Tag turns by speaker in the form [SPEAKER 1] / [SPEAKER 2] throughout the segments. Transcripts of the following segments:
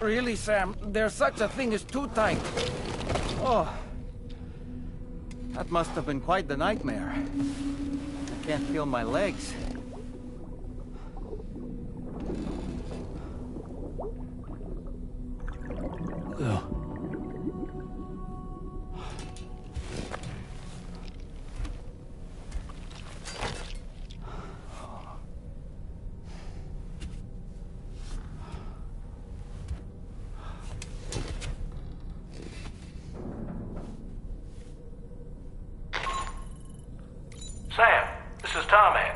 [SPEAKER 1] Really, Sam? There's such a thing as too tight. Oh. That must have been quite the nightmare. I can't feel my legs. Ugh.
[SPEAKER 2] Sam, this is Tarman.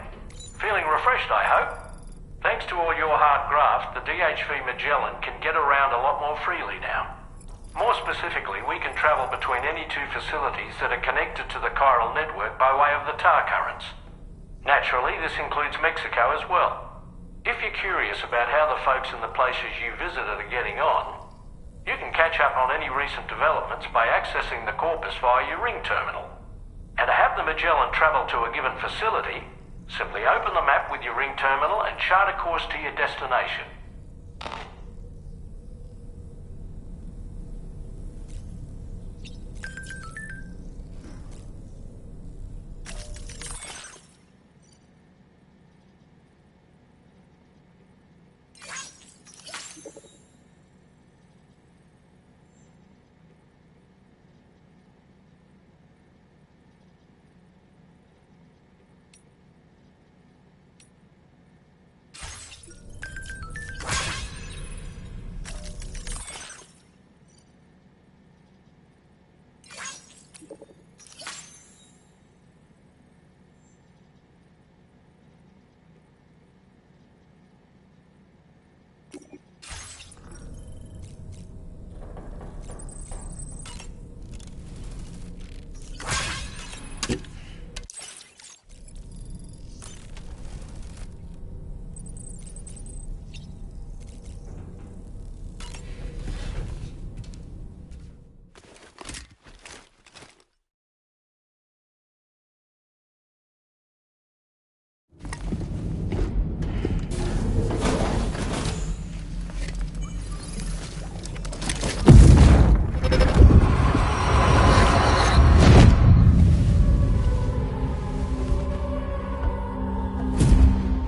[SPEAKER 2] Feeling refreshed, I hope? Thanks to all your hard graft, the DHV Magellan can get around a lot more freely now. More specifically, we can travel between any two facilities that are connected to the chiral network by way of the tar currents. Naturally, this includes Mexico as well. If you're curious about how the folks in the places you visited are getting on, you can catch up on any recent developments by accessing the corpus via your ring terminal. And to have the Magellan travel to a given facility, simply open the map with your ring terminal and chart a course to your destination.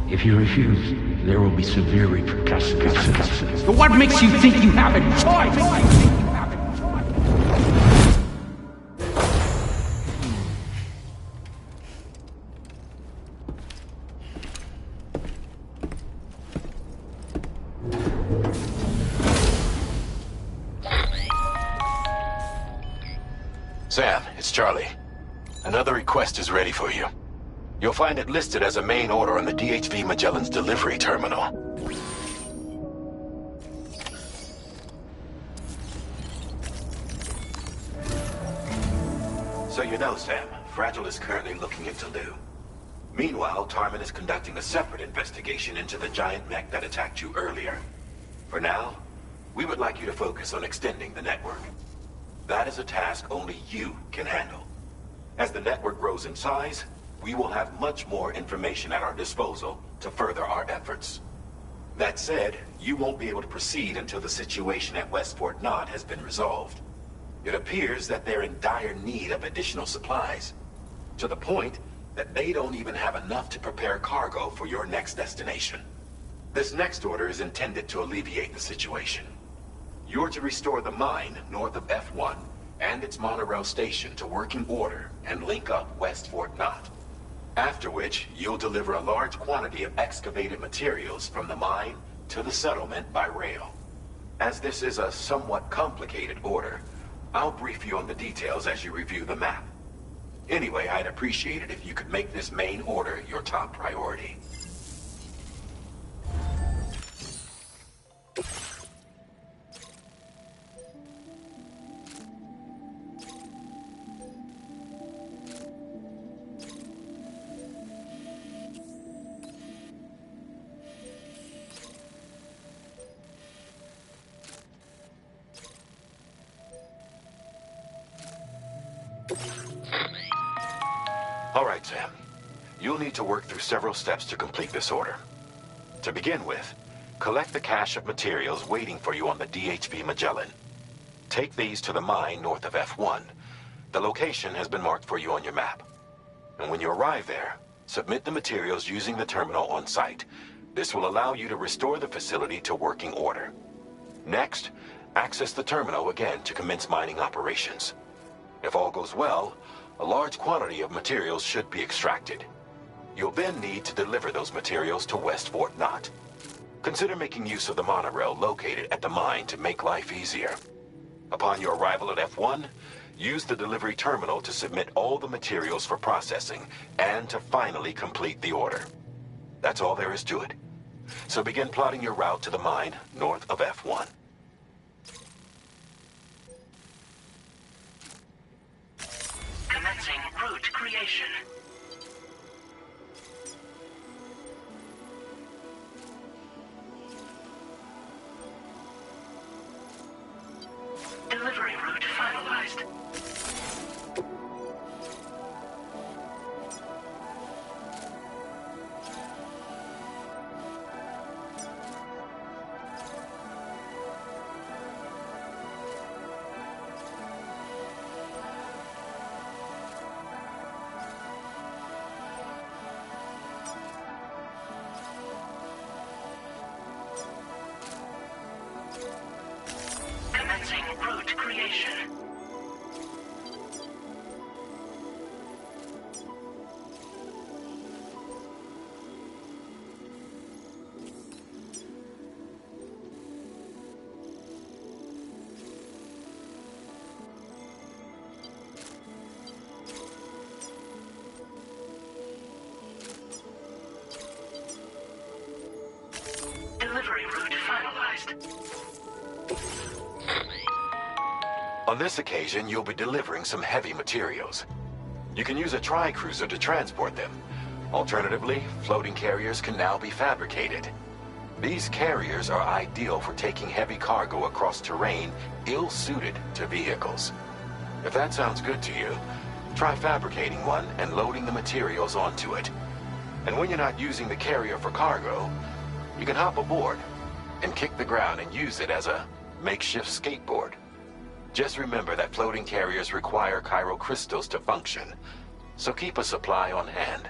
[SPEAKER 3] If you refuse, there will be severe repercussions. But what makes you think you have a choice?
[SPEAKER 4] Sam, it's Charlie. Another request is ready for you. You'll find it listed as a main order on the DHV Magellan's delivery terminal. So you know, Sam, Fragile is currently looking into Lou. Meanwhile, Tarman is conducting a separate investigation into the giant mech that attacked you earlier. For now, we would like you to focus on extending the network. That is a task only you can handle. As the network grows in size, we will have much more information at our disposal to further our efforts. That said, you won't be able to proceed until the situation at West Fort Knott has been resolved. It appears that they're in dire need of additional supplies, to the point that they don't even have enough to prepare cargo for your next destination. This next order is intended to alleviate the situation. You're to restore the mine north of F1 and its monorail station to working order and link up West Fort Knott. After which, you'll deliver a large quantity of excavated materials from the mine to the settlement by rail. As this is a somewhat complicated order, I'll brief you on the details as you review the map. Anyway, I'd appreciate it if you could make this main order your top priority. All right, Sam. You'll need to work through several steps to complete this order. To begin with, Collect the cache of materials waiting for you on the DHV Magellan. Take these to the mine north of F1. The location has been marked for you on your map. And when you arrive there, submit the materials using the terminal on site. This will allow you to restore the facility to working order. Next, access the terminal again to commence mining operations. If all goes well, a large quantity of materials should be extracted. You'll then need to deliver those materials to West Fort Knott. Consider making use of the monorail located at the mine to make life easier. Upon your arrival at F1, use the delivery terminal to submit all the materials for processing and to finally complete the order. That's all there is to it. So begin plotting your route to the mine north of F1.
[SPEAKER 5] Commencing route creation. Delivery route finalized. Commencing route creation. Delivery route finalized.
[SPEAKER 4] On this occasion, you'll be delivering some heavy materials. You can use a tri-cruiser to transport them. Alternatively, floating carriers can now be fabricated. These carriers are ideal for taking heavy cargo across terrain ill-suited to vehicles. If that sounds good to you, try fabricating one and loading the materials onto it. And when you're not using the carrier for cargo, you can hop aboard and kick the ground and use it as a makeshift skateboard. Just remember that floating carriers require chiral crystals to function, so keep a supply on hand.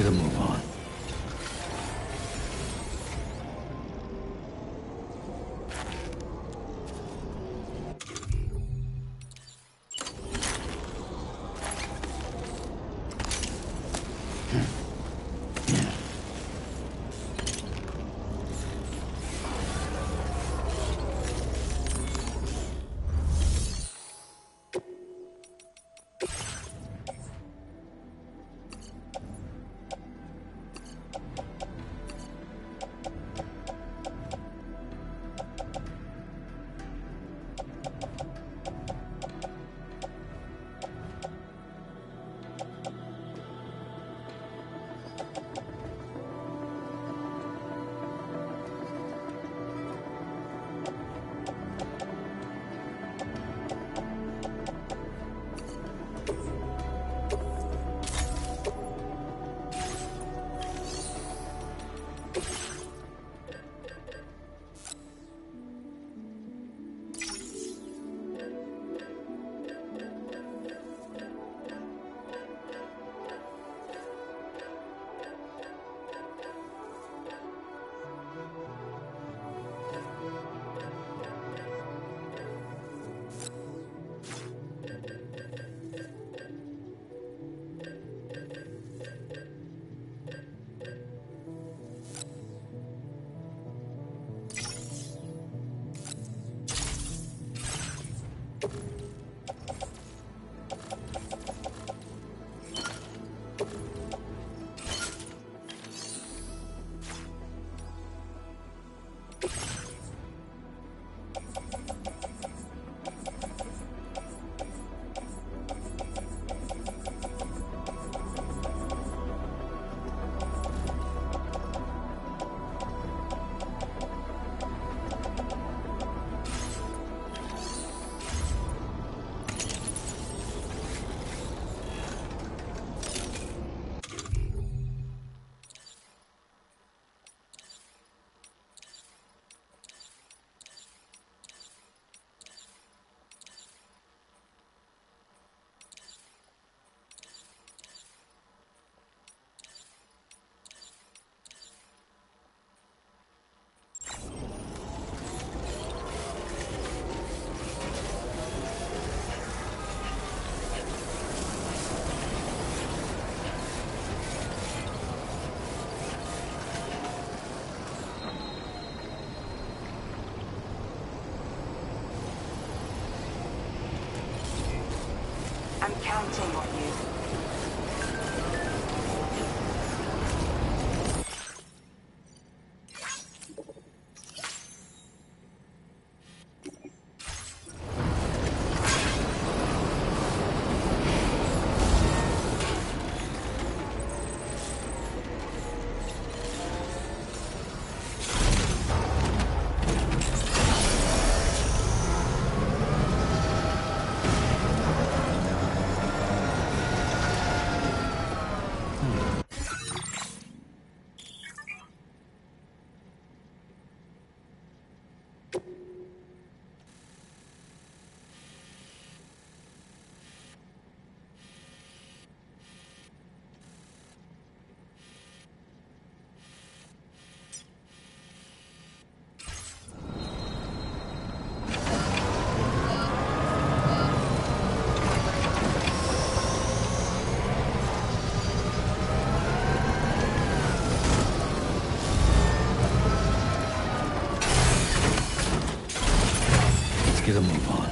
[SPEAKER 3] Get a move on.
[SPEAKER 6] I'm counting on you.
[SPEAKER 3] Get a move on.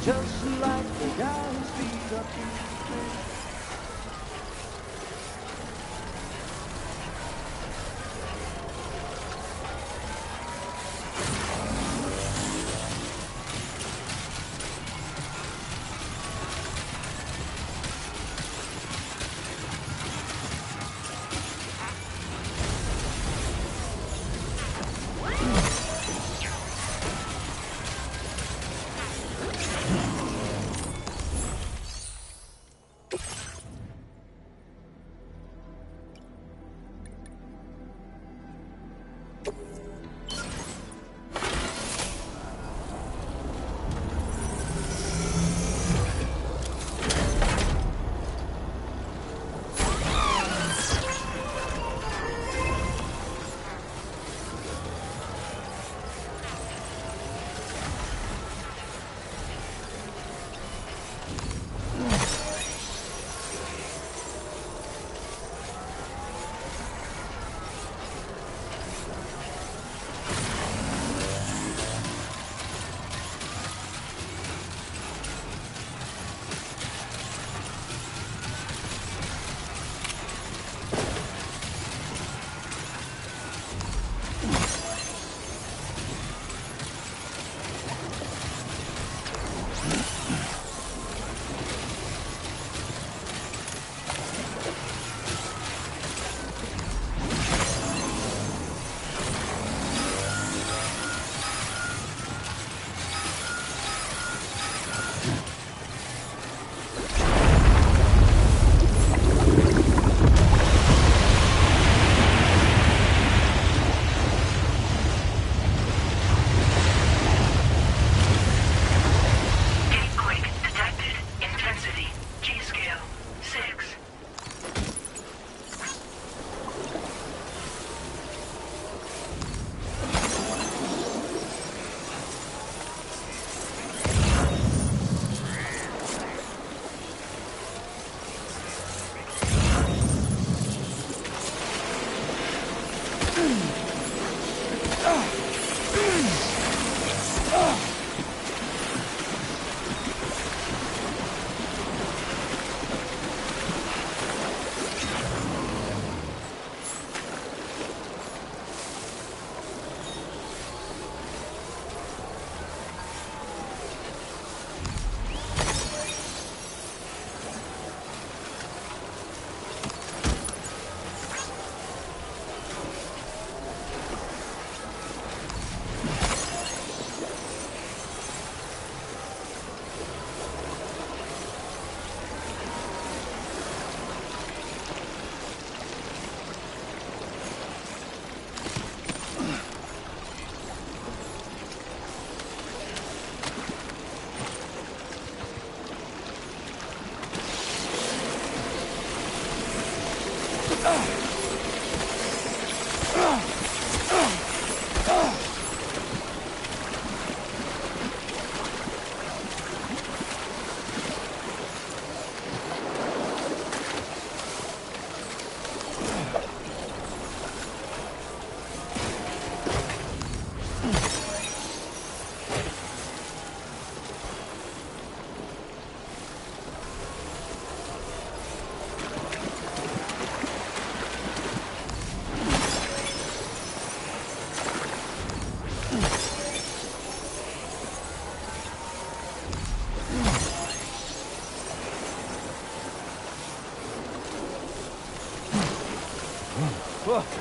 [SPEAKER 7] just like the guy whose feet are keeping.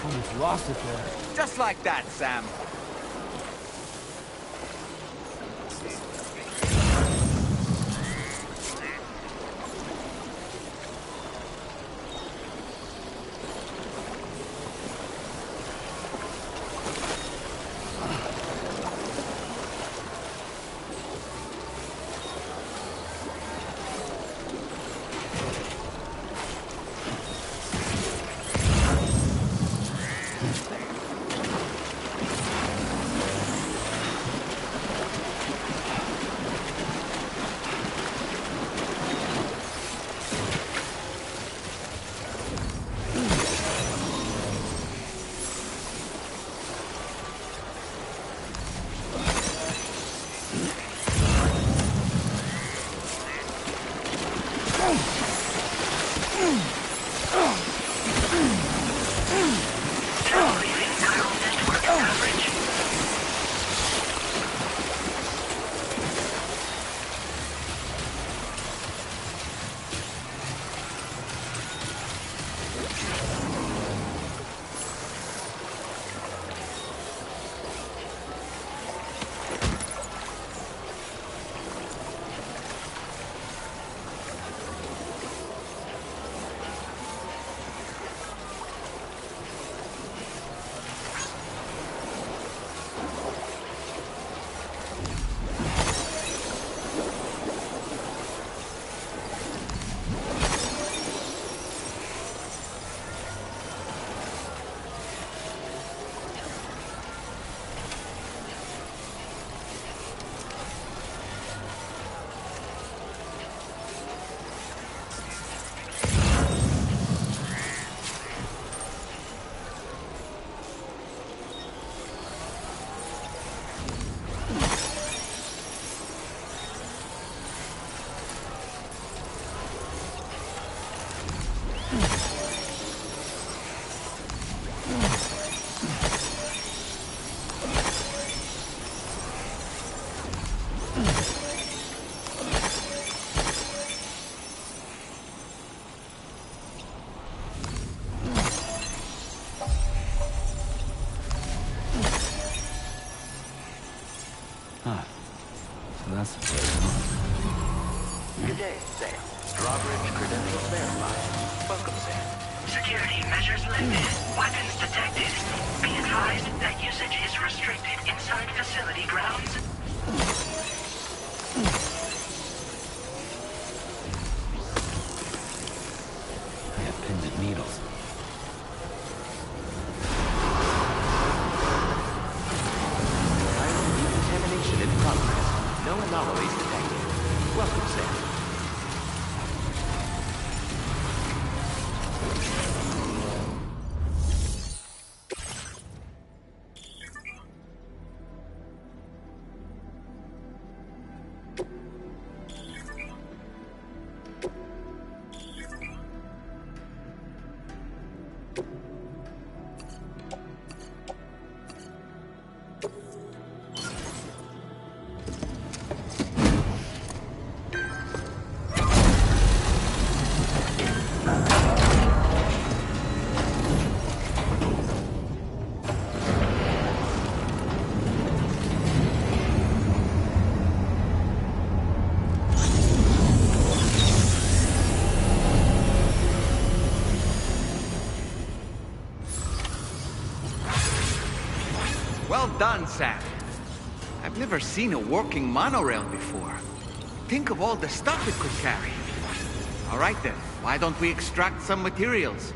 [SPEAKER 7] Almost lost it there.
[SPEAKER 1] Just like that, Sam.
[SPEAKER 8] Good day, Sam. Drawbridge credentials verified. Welcome, Sam.
[SPEAKER 5] Security measures lifted. Weapons detected. Be advised that usage is restricted inside facility grounds.
[SPEAKER 8] I have pins and needles. Viral decontamination in progress. No anomalies detected. Welcome, Sam.
[SPEAKER 1] Well done, Sam. I've never seen a working monorail before. Think of all the stuff it could carry. All right then, why don't we extract some materials?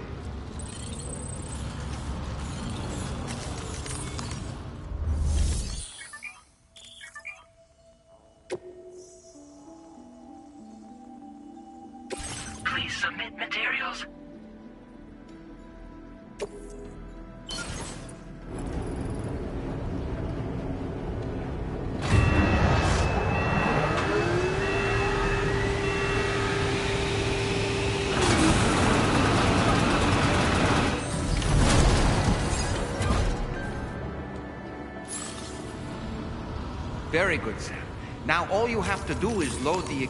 [SPEAKER 5] Please submit materials.
[SPEAKER 1] Very good, Sam. Now all you have to do is load the...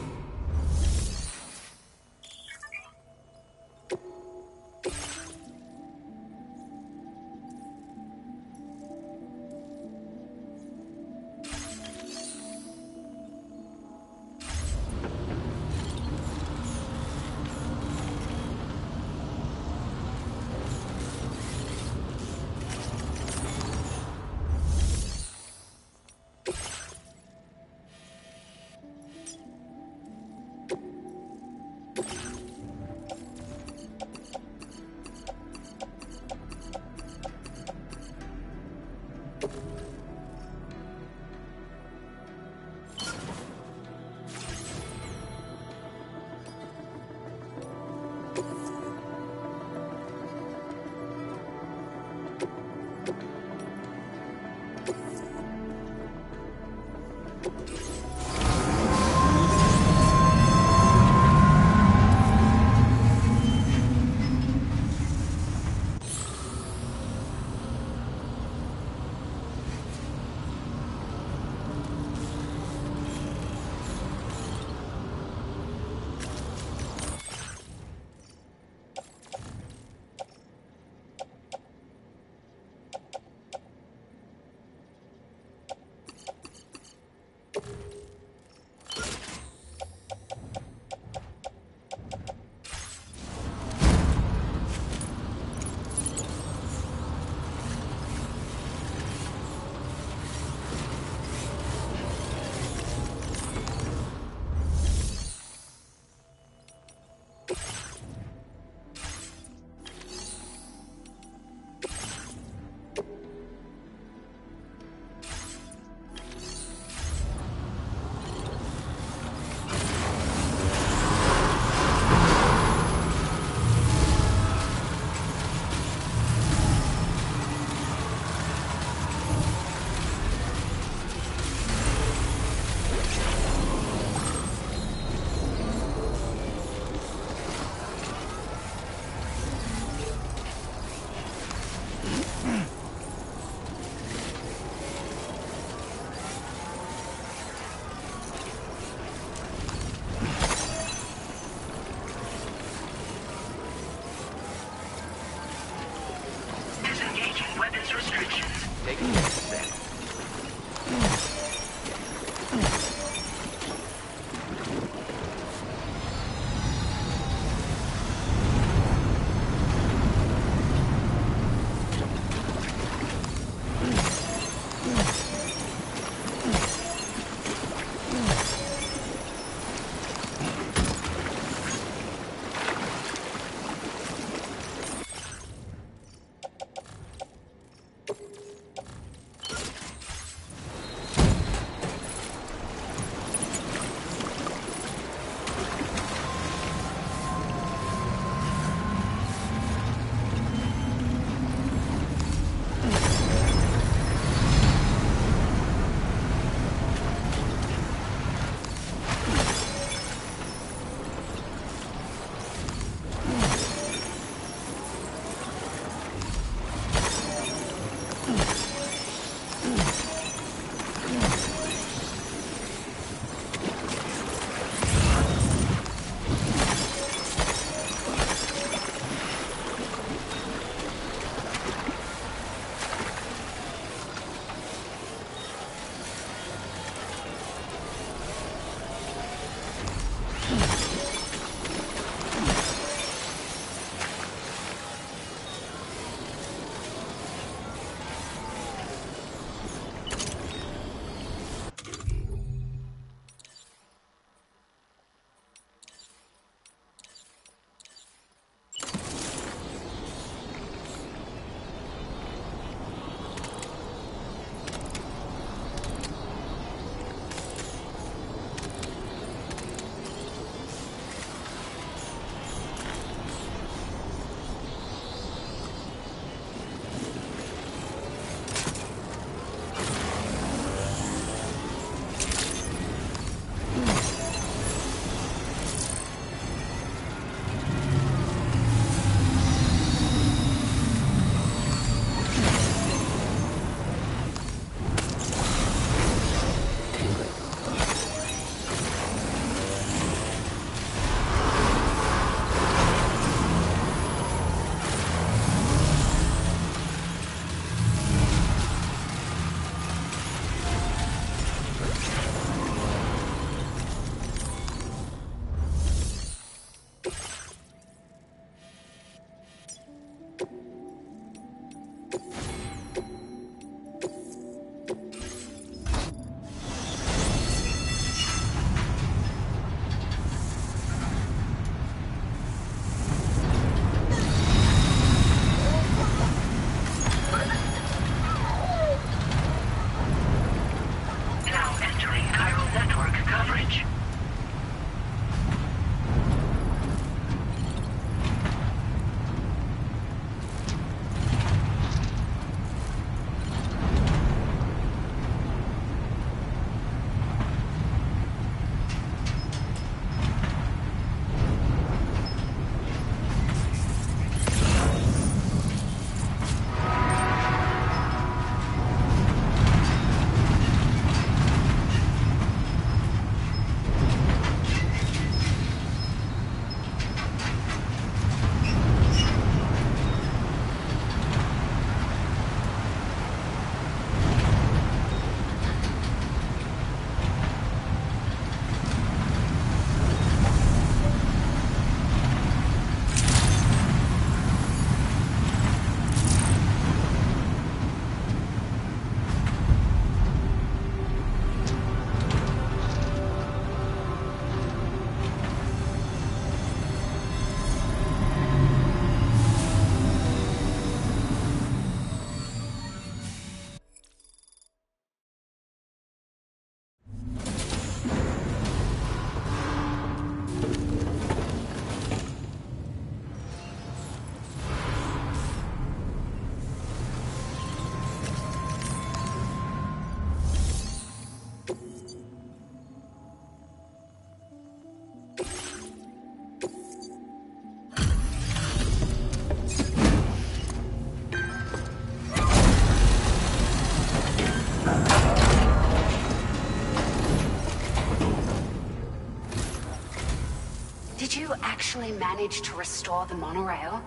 [SPEAKER 6] Did you actually manage to restore the monorail?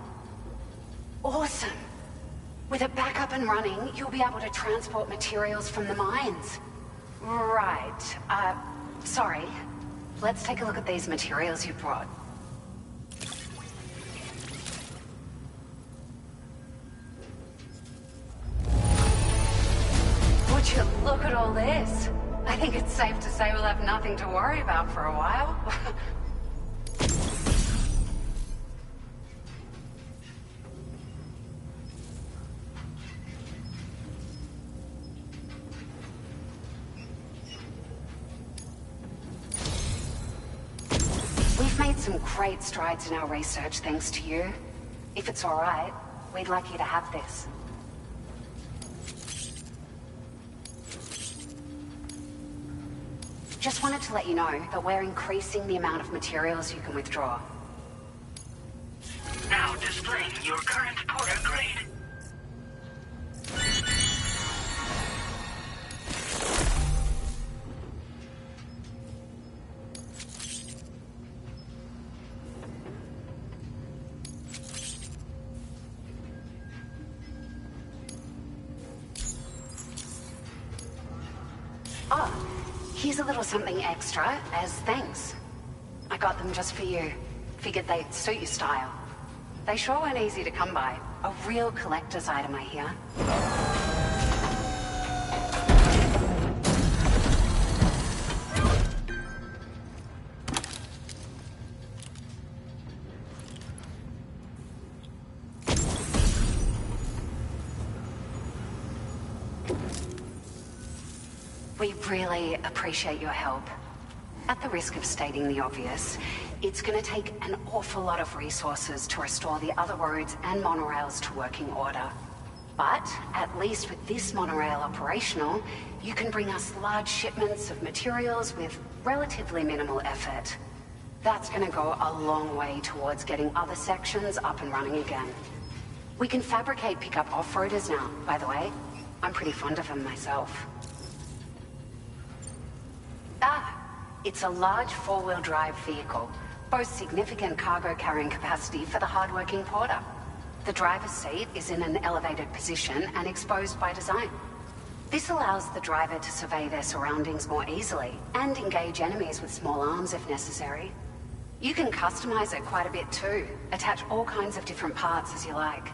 [SPEAKER 6] Awesome! With it back up and running, you'll be able to transport materials from the mines. Right. Sorry. Let's take a look at these materials you brought. Would you look at all this? I think it's safe to say we'll have nothing to worry about for a while. We've made some great strides in our research thanks to you. If it's all right, we'd like you to have this. Just wanted to let you know that we're increasing the amount of materials you can withdraw.
[SPEAKER 5] Now displaying your current porter grade.
[SPEAKER 6] Oh, here's a little something extra as thanks. I got them just for you. Figured they'd suit your style. They sure weren't easy to come by. A real collector's item, I hear. We really appreciate your help. At the risk of stating the obvious, it's gonna take an awful lot of resources to restore the other roads and monorails to working order. But, at least with this monorail operational, you can bring us large shipments of materials with relatively minimal effort. That's gonna go a long way towards getting other sections up and running again. We can fabricate pickup off-roaders now, by the way. I'm pretty fond of them myself. It's a large four-wheel drive vehicle, boasts significant cargo carrying capacity for the hard-working porter. The driver's seat is in an elevated position and exposed by design. This allows the driver to survey their surroundings more easily and engage enemies with small arms if necessary. You can customize it quite a bit too, attach all kinds of different parts as you like.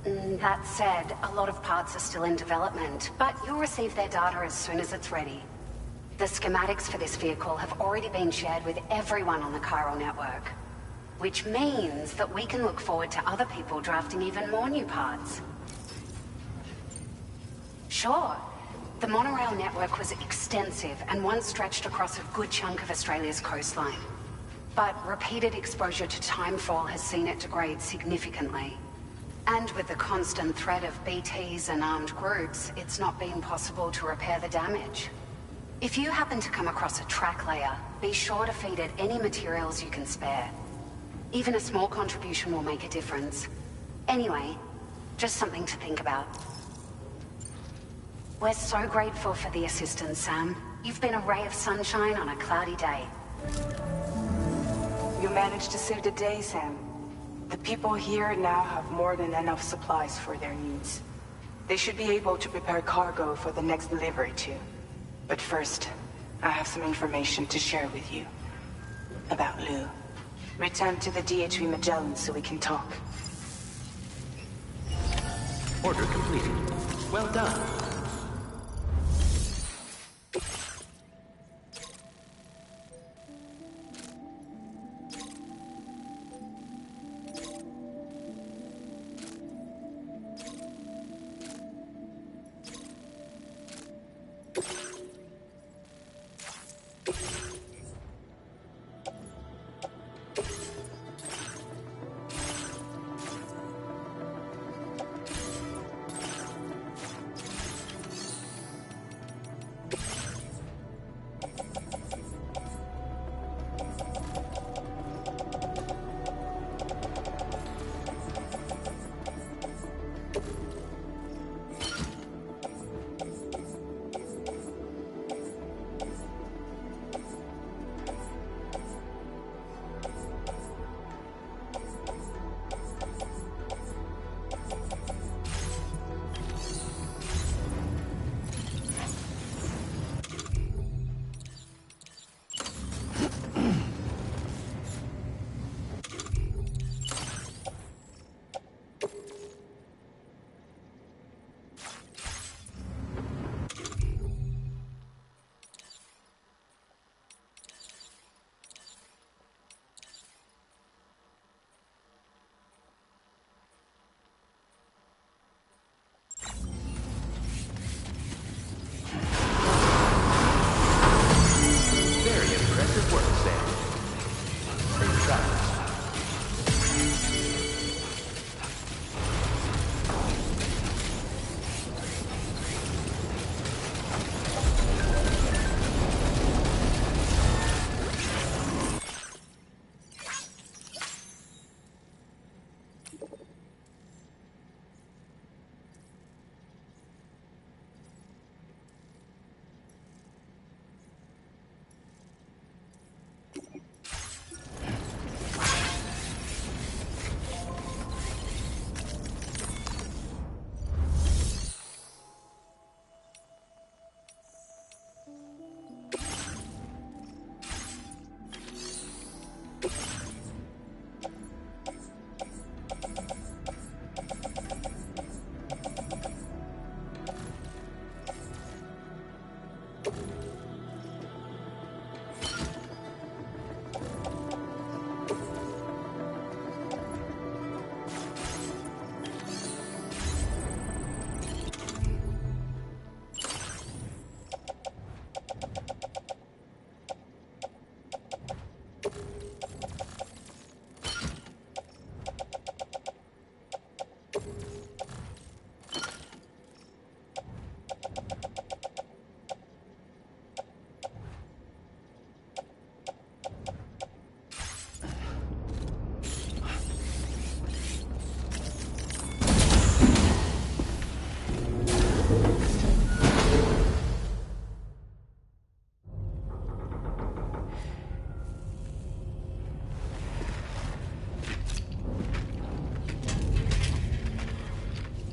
[SPEAKER 6] That said, a lot of parts are still in development, but you'll receive their data as soon as it's ready. The schematics for this vehicle have already been shared with everyone on the Chiral network. Which means that we can look forward to other people drafting even more new parts. Sure, the monorail network was extensive and once stretched across a good chunk of Australia's coastline. But repeated exposure to timefall has seen it degrade significantly. And with the constant threat of BTs and armed groups, it's not been possible to repair the damage. If you happen to come across a track layer, be sure to feed it any materials you can spare. Even a small contribution will make a difference. Anyway, just something to think about. We're so grateful for the assistance, Sam. You've been a ray of sunshine on a cloudy day.
[SPEAKER 9] You managed to save the day, Sam. The people here now have more than enough supplies for their needs. They should be able to prepare cargo for the next delivery too. But first, I have some information to share with you. About Lou. Return to the DHV Magellan so we can talk.
[SPEAKER 8] Order completed. Well done.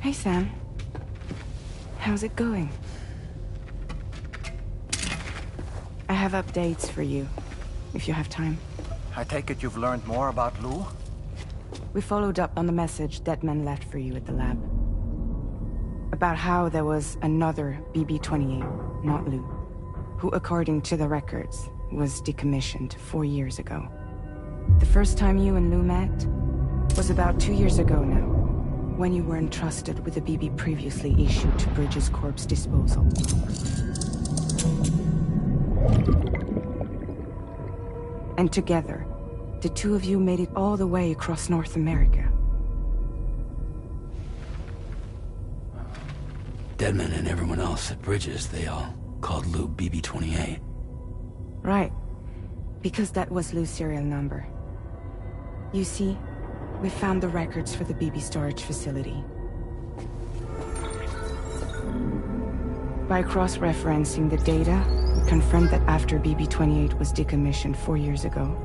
[SPEAKER 9] Hey, Sam. How's it going? I have updates for you, if you have time.
[SPEAKER 1] I take it you've learned more about Lou?
[SPEAKER 9] We followed up on the message Deadman left for you at the lab. About how there was another BB-28, not Lou, who, according to the records, was decommissioned 4 years ago. The first time you and Lou met was about 2 years ago now, when you were entrusted with a BB previously issued to Bridges Corp's disposal. And together, the two of you made it all the way across North America.
[SPEAKER 3] Deadman and everyone else at Bridges, they all called Lou BB-28.
[SPEAKER 9] Right. Because that was Lou's serial number. You see, we found the records for the BB storage facility. By cross-referencing the data, we confirmed that after BB-28 was decommissioned 4 years ago,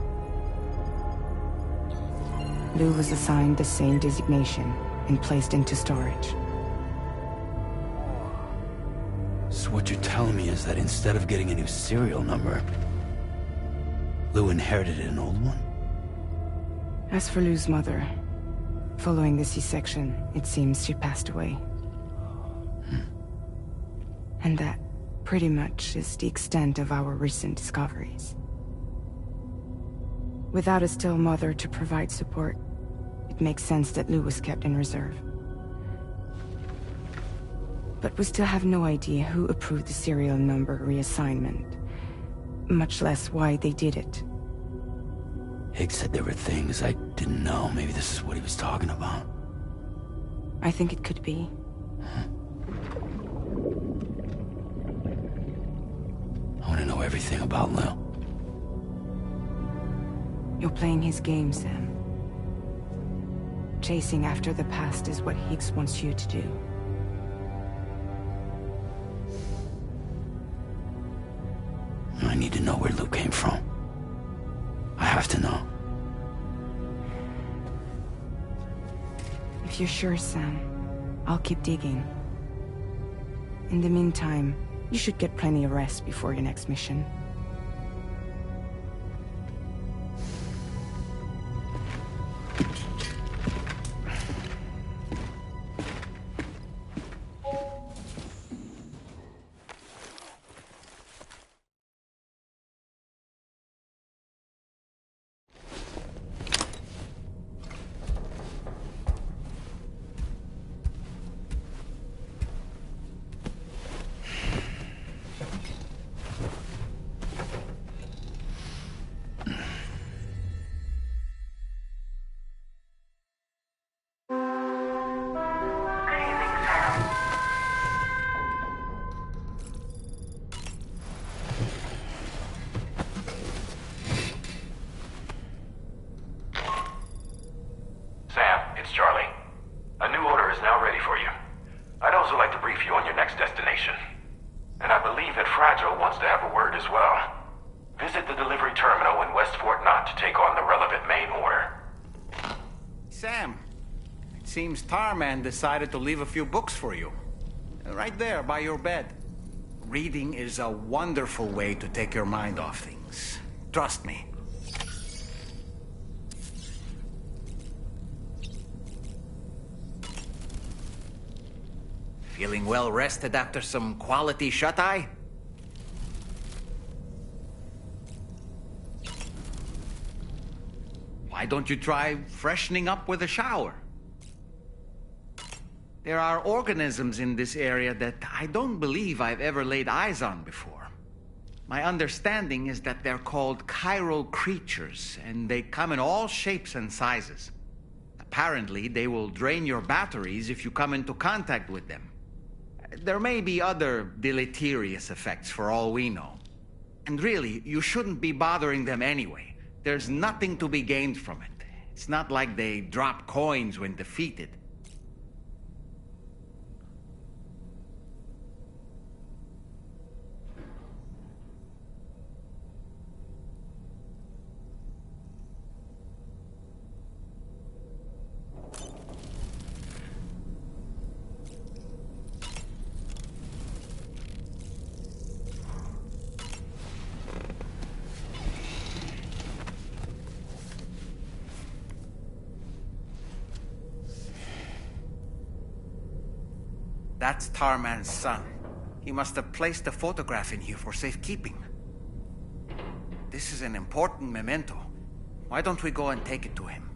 [SPEAKER 9] Lou was assigned the same designation and placed into storage.
[SPEAKER 3] So what you're telling me is that instead of getting a new serial number, Lou inherited an old one?
[SPEAKER 9] As for Lou's mother, following the C-section, it seems she passed away. And that, pretty much, is the extent of our recent discoveries. Without a still mother to provide support, it makes sense that Lou was kept in reserve. But we still have no idea who approved the serial number reassignment, much less why they did it.
[SPEAKER 3] Higgs said there were things I didn't know. Maybe this is what he was talking about.
[SPEAKER 9] I think it could be.
[SPEAKER 3] I want to know everything about Lou.
[SPEAKER 9] You're playing his game, Sam. Chasing after the past is what Higgs wants you to do.
[SPEAKER 3] I need to know where Lou came from. I have to know.
[SPEAKER 9] If you're sure, Sam, I'll keep digging. In the meantime, you should get plenty of rest before your next mission.
[SPEAKER 1] Seems Tarman decided to leave a few books for you. Right there, by your bed. Reading is a wonderful way to take your mind off things. Trust me. Feeling well rested after some quality shut-eye? Why don't you try freshening up with a shower? There are organisms in this area that I don't believe I've ever laid eyes on before. My understanding is that they're called chiral creatures, and they come in all shapes and sizes. Apparently, they will drain your batteries if you come into contact with them. There may be other deleterious effects for all we know. And really, you shouldn't be bothering them anyway. There's nothing to be gained from it. It's not like they drop coins when defeated. That's Tarman's son. He must have placed a photograph in here for safekeeping. This is an important memento. Why don't we go and take it to him?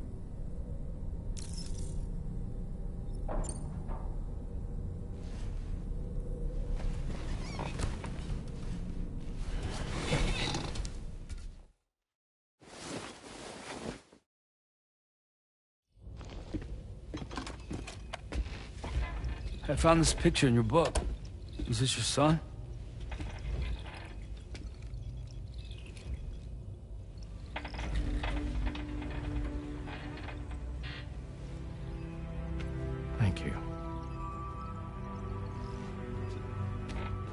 [SPEAKER 10] I found this picture in your book. Is this your son?
[SPEAKER 3] Thank you.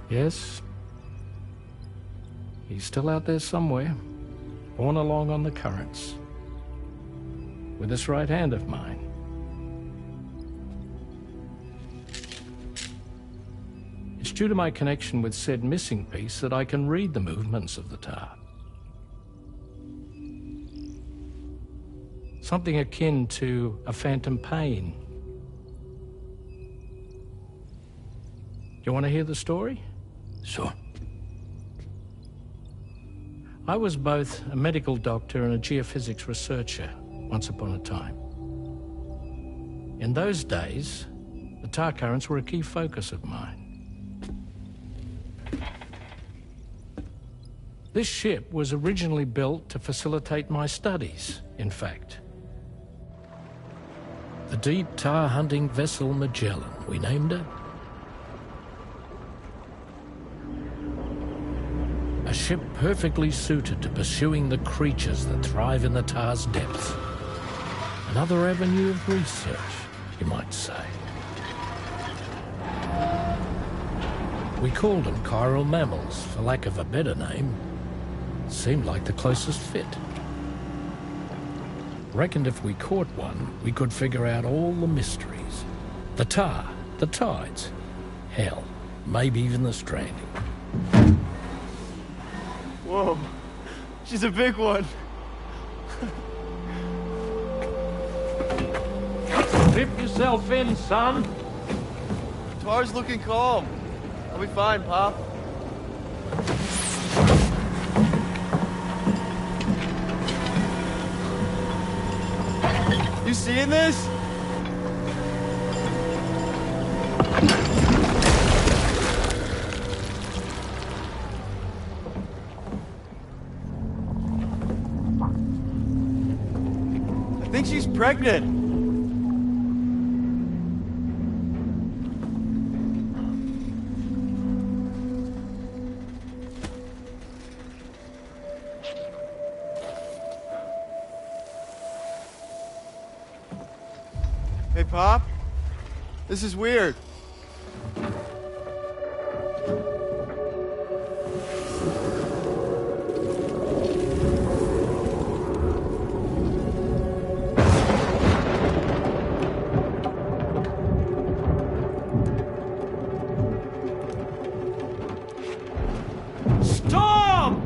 [SPEAKER 3] Yes. He's still out there somewhere, borne along on the currents, with this right hand of mine. It's due to my connection with said missing piece that I can read the movements of the tar. Something akin to a phantom pain. You want to hear the story?
[SPEAKER 10] Sure.
[SPEAKER 3] I was both a medical doctor and a geophysics researcher once upon a time. In those days, the tar currents were a key focus of mine. This ship was originally built to facilitate my studies, in fact. The deep tar hunting vessel Magellan, we named her. A ship perfectly suited to pursuing the creatures that thrive in the tar's depths. Another avenue of research, you might say. We called them chiral mammals, for lack of a better name. Seemed like the closest fit. Reckoned if we caught one, we could figure out all the mysteries. The tar, the tides, hell, maybe even the stranding.
[SPEAKER 7] Whoa, she's a big one.
[SPEAKER 3] Dip yourself in, son.
[SPEAKER 7] Tar's looking calm. I'll be fine, Pop. You seeing this? I think she's pregnant. Hey, Pop. This is weird.
[SPEAKER 3] Storm!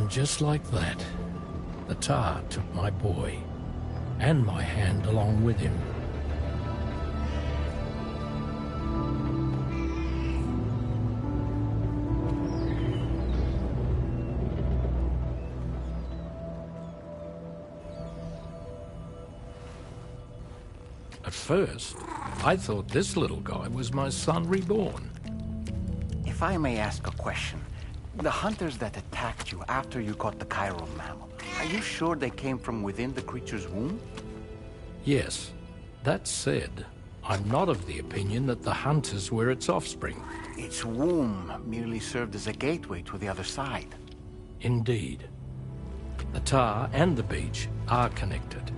[SPEAKER 3] And just like that, the tar took my boy, and my hand along with him. At first, I thought this little guy was my son reborn.
[SPEAKER 1] If I may ask a question, the hunters that attacked you after you caught the chiral mammal, are you sure they came from within the creature's womb?
[SPEAKER 3] Yes. That said, I'm not of the opinion that the hunters were its offspring.
[SPEAKER 1] Its womb merely served as a gateway to the other side.
[SPEAKER 3] Indeed. The tar and the beach are connected.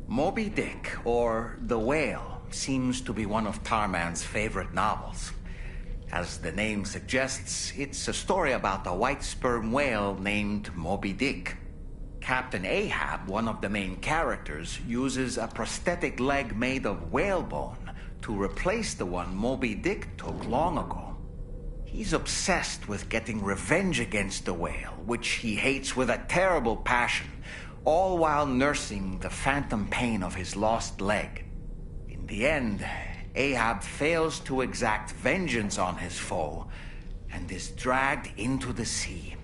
[SPEAKER 1] Moby Dick, or The Whale, seems to be one of Tarman's favorite novels. As the name suggests, it's a story about a white sperm whale named Moby Dick. Captain Ahab, one of the main characters, uses a prosthetic leg made of whalebone to replace the one Moby Dick took long ago. He's obsessed with getting revenge against the whale, which he hates with a terrible passion, all while nursing the phantom pain of his lost leg. In the end, Ahab fails to exact vengeance on his foe and is dragged into the sea.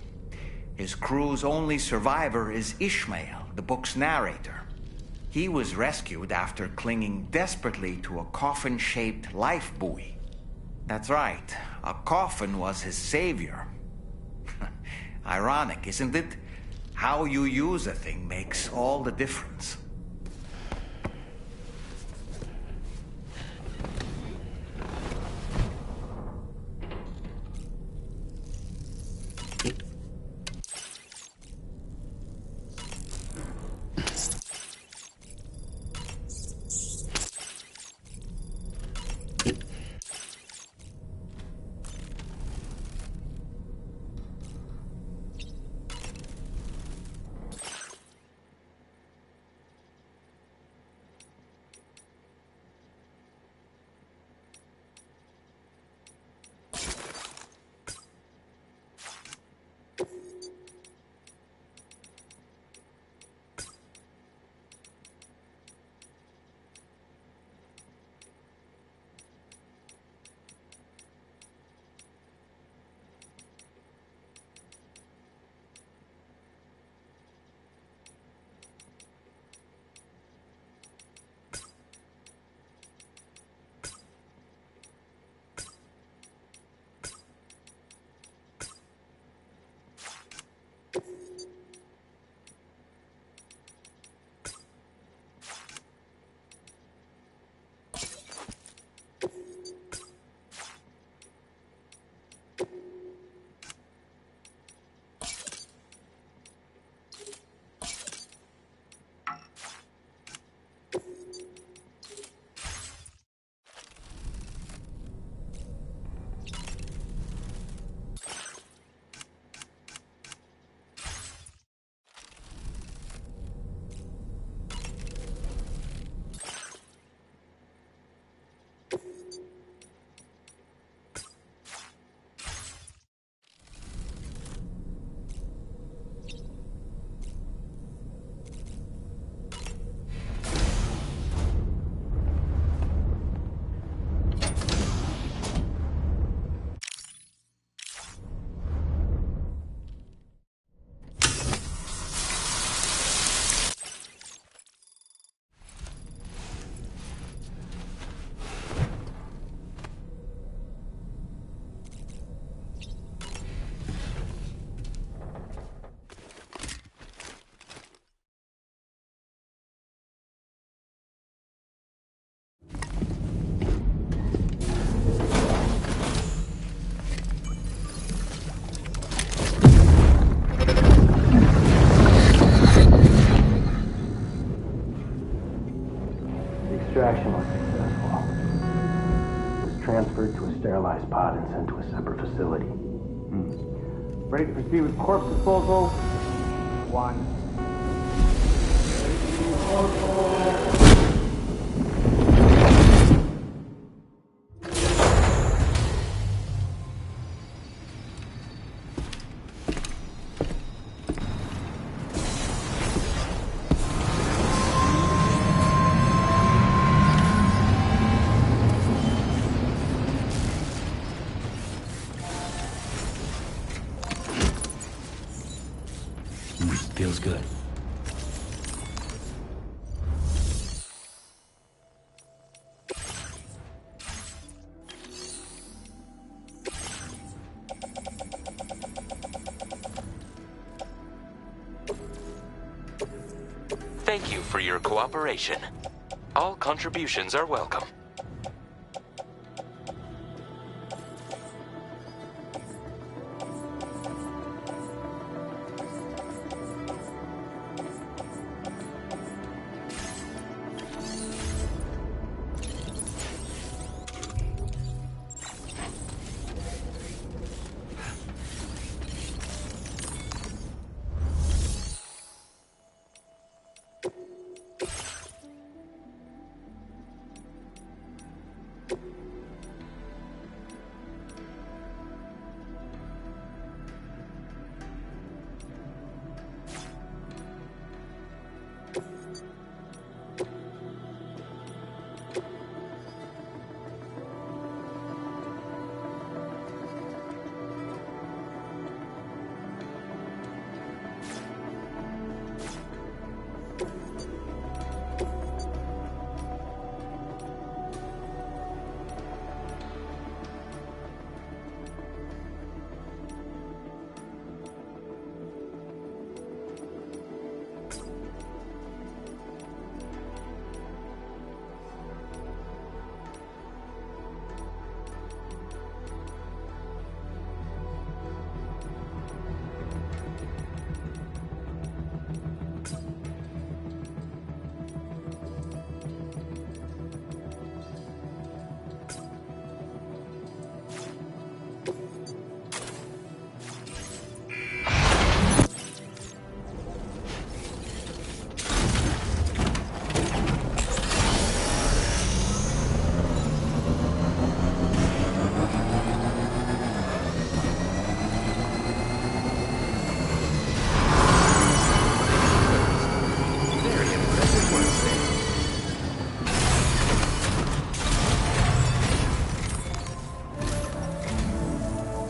[SPEAKER 1] His crew's only survivor is Ishmael, the book's narrator. He was rescued after clinging desperately to a coffin-shaped life buoy. That's right, a coffin was his savior. Ironic, isn't it? How you use a thing makes all the difference.
[SPEAKER 11] Extraction was successful. It was transferred to a sterilized pod and sent to a separate facility.
[SPEAKER 7] Ready to proceed with corpse disposal? 1.
[SPEAKER 10] Feels good.
[SPEAKER 8] Thank you for your cooperation. All contributions are welcome.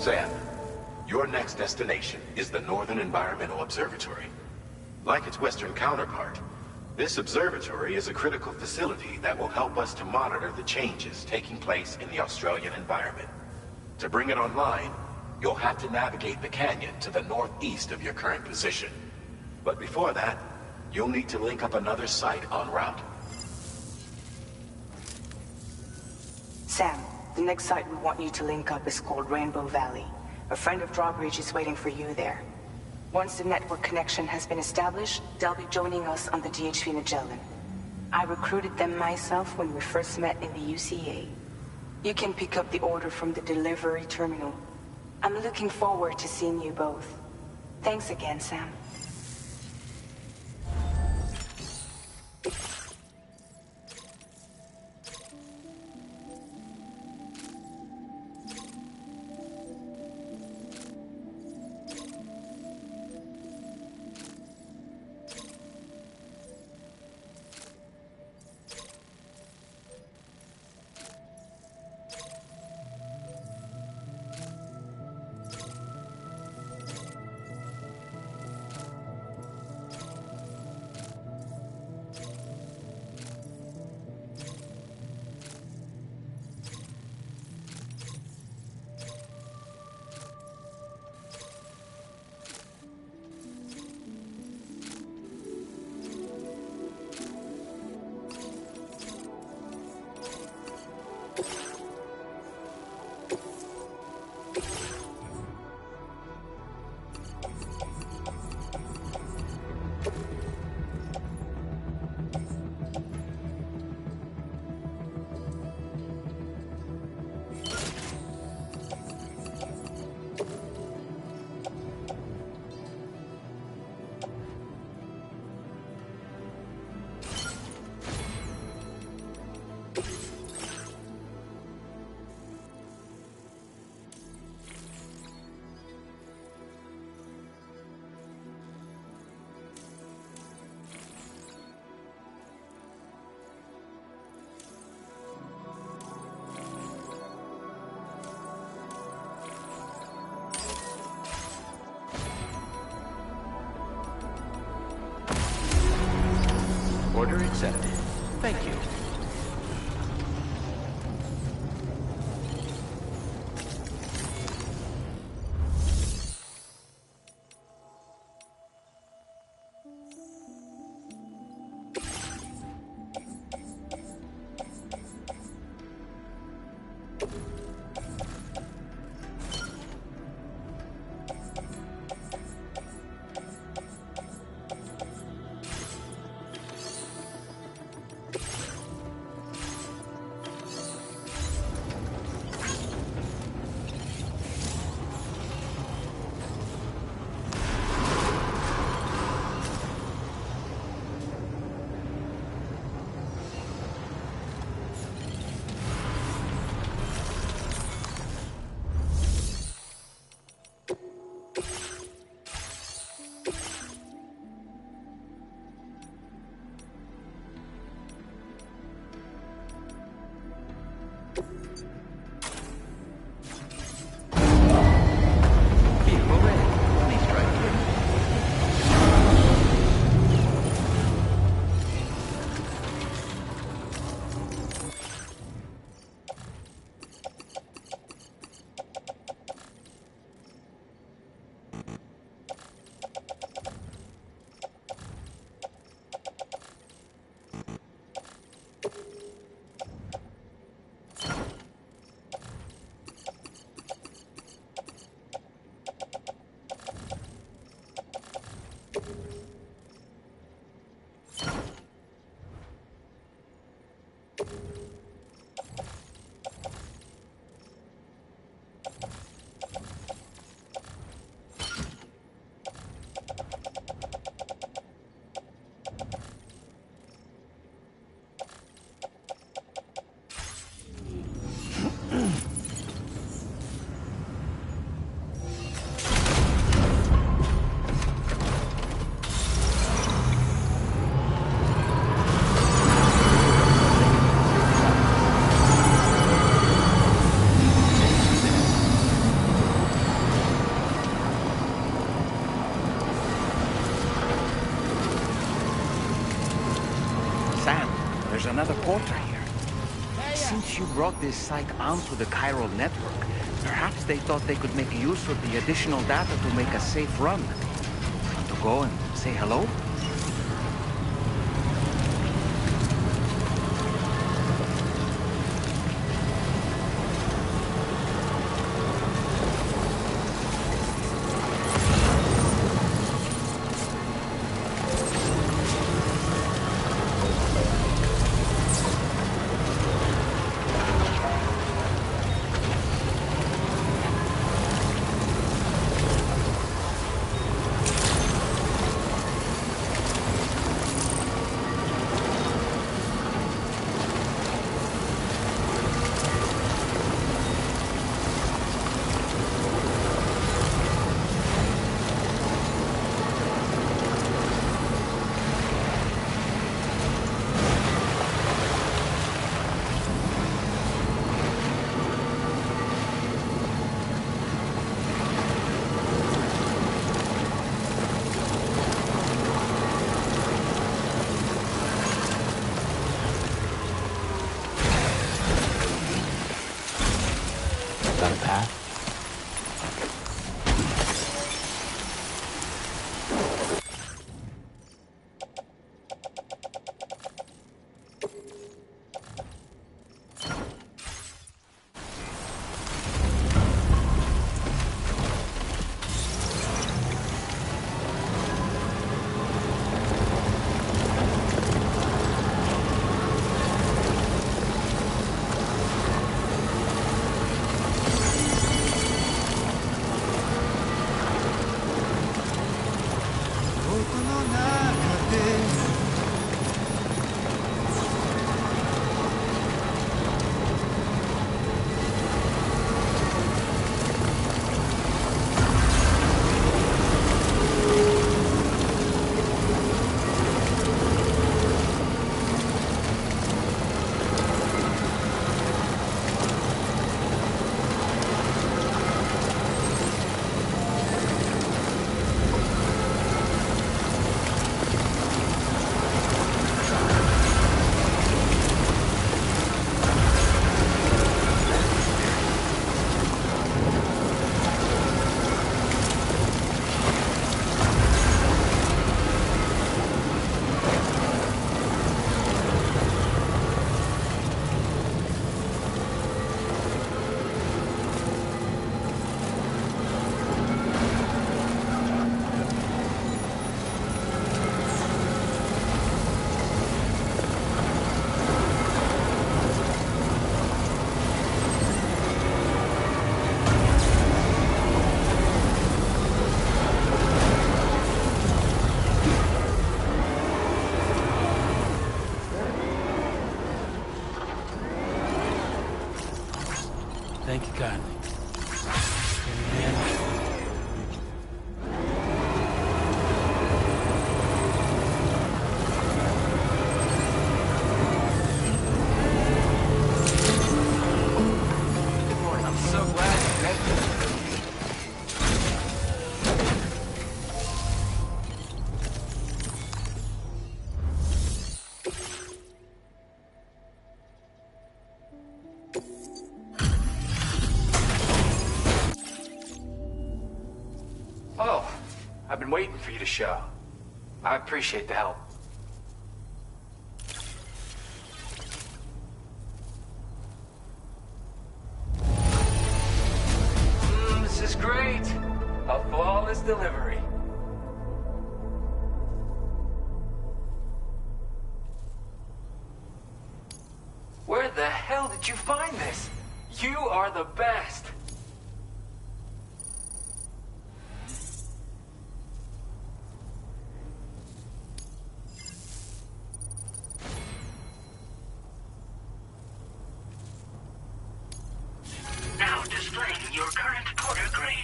[SPEAKER 4] Sam, your next destination is the Northern Environmental Observatory. Like its Western counterpart, this observatory is a critical facility that will help us to monitor the changes taking place in the Australian environment. To bring it online, you'll have to navigate the canyon to the northeast of your current position. But before that, you'll need to link up another site en route.
[SPEAKER 9] Sam, the next site we want you to link up is called Rainbow Valley. A friend of Drawbridge is waiting for you there. Once the network connection has been established, they'll be joining us on the DHV Magellan. I recruited them myself when we first met in the UCA. You can pick up the order from the delivery terminal. I'm looking forward to seeing you both. Thanks again, Sam.
[SPEAKER 8] Order accepted. Thank you.
[SPEAKER 1] There's another porter here. Since you brought this site onto the chiral network, perhaps they thought they could make use of the additional data to make a safe run. Want to go and say hello?
[SPEAKER 10] Thank you kindly. I'm so glad you met me.
[SPEAKER 12] Oh, I've been waiting for you to show. I appreciate the help.
[SPEAKER 10] This is great. A flawless delivery. Where the hell did you find this? You are the best.
[SPEAKER 5] Now displaying your current porter grade.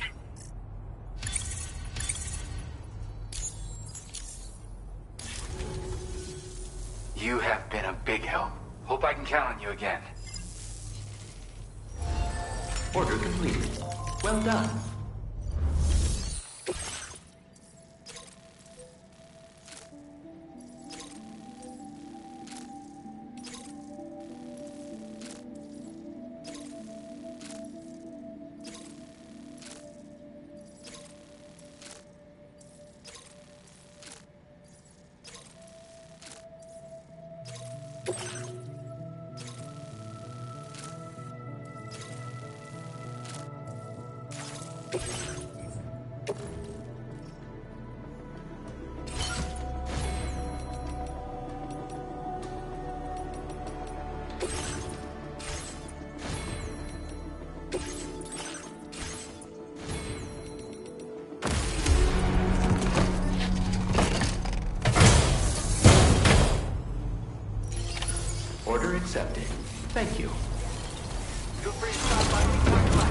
[SPEAKER 12] You have been a big help. Hope I can count on you again.
[SPEAKER 8] Order completed. Well done. Order accepted. Thank you.
[SPEAKER 10] Feel free to stop by anytime you like.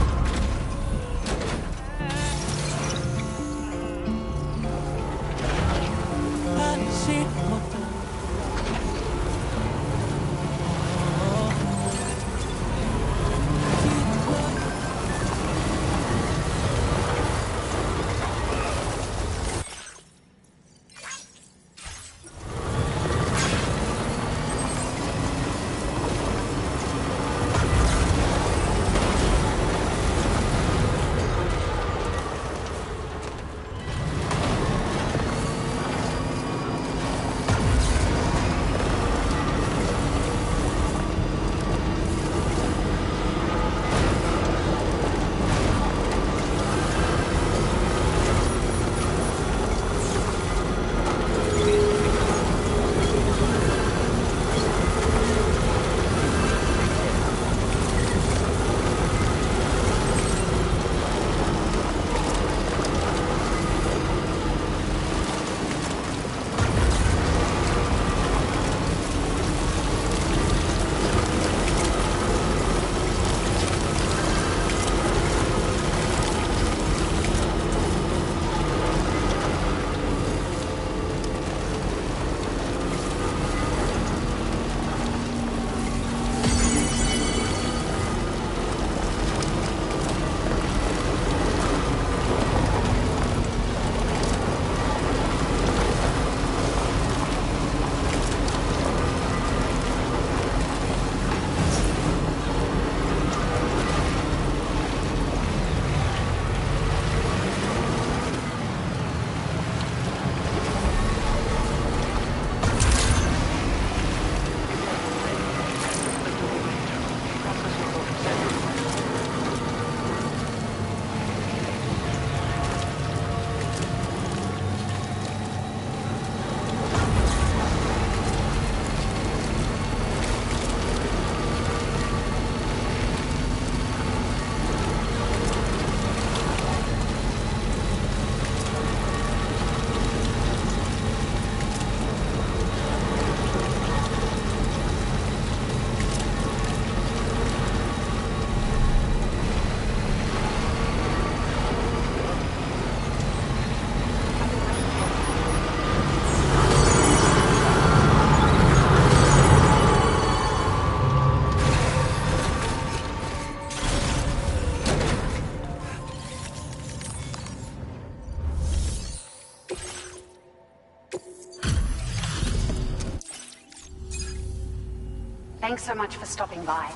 [SPEAKER 6] Thanks so much for stopping by.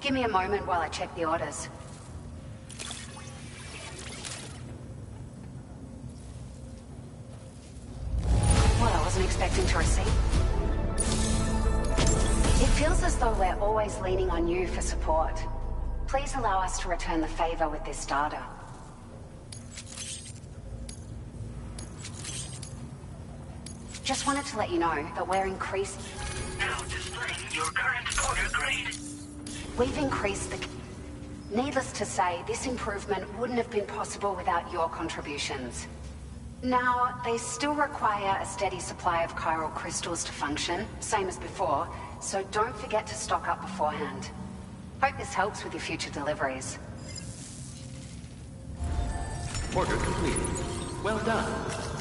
[SPEAKER 6] Give me a moment while I check the orders. Well, I wasn't expecting to receive. It feels as though we're always leaning on you for support. Please allow us to return the favor with this data. Just wanted to let you know that we're increasing...
[SPEAKER 5] Now displaying your current order grade.
[SPEAKER 6] We've increased the... Needless to say, this improvement wouldn't have been possible without your contributions. Now, they still require a steady supply of chiral crystals to function, same as before, so don't forget to stock up beforehand. Hope this helps with your future deliveries.
[SPEAKER 8] Order completed. Well done.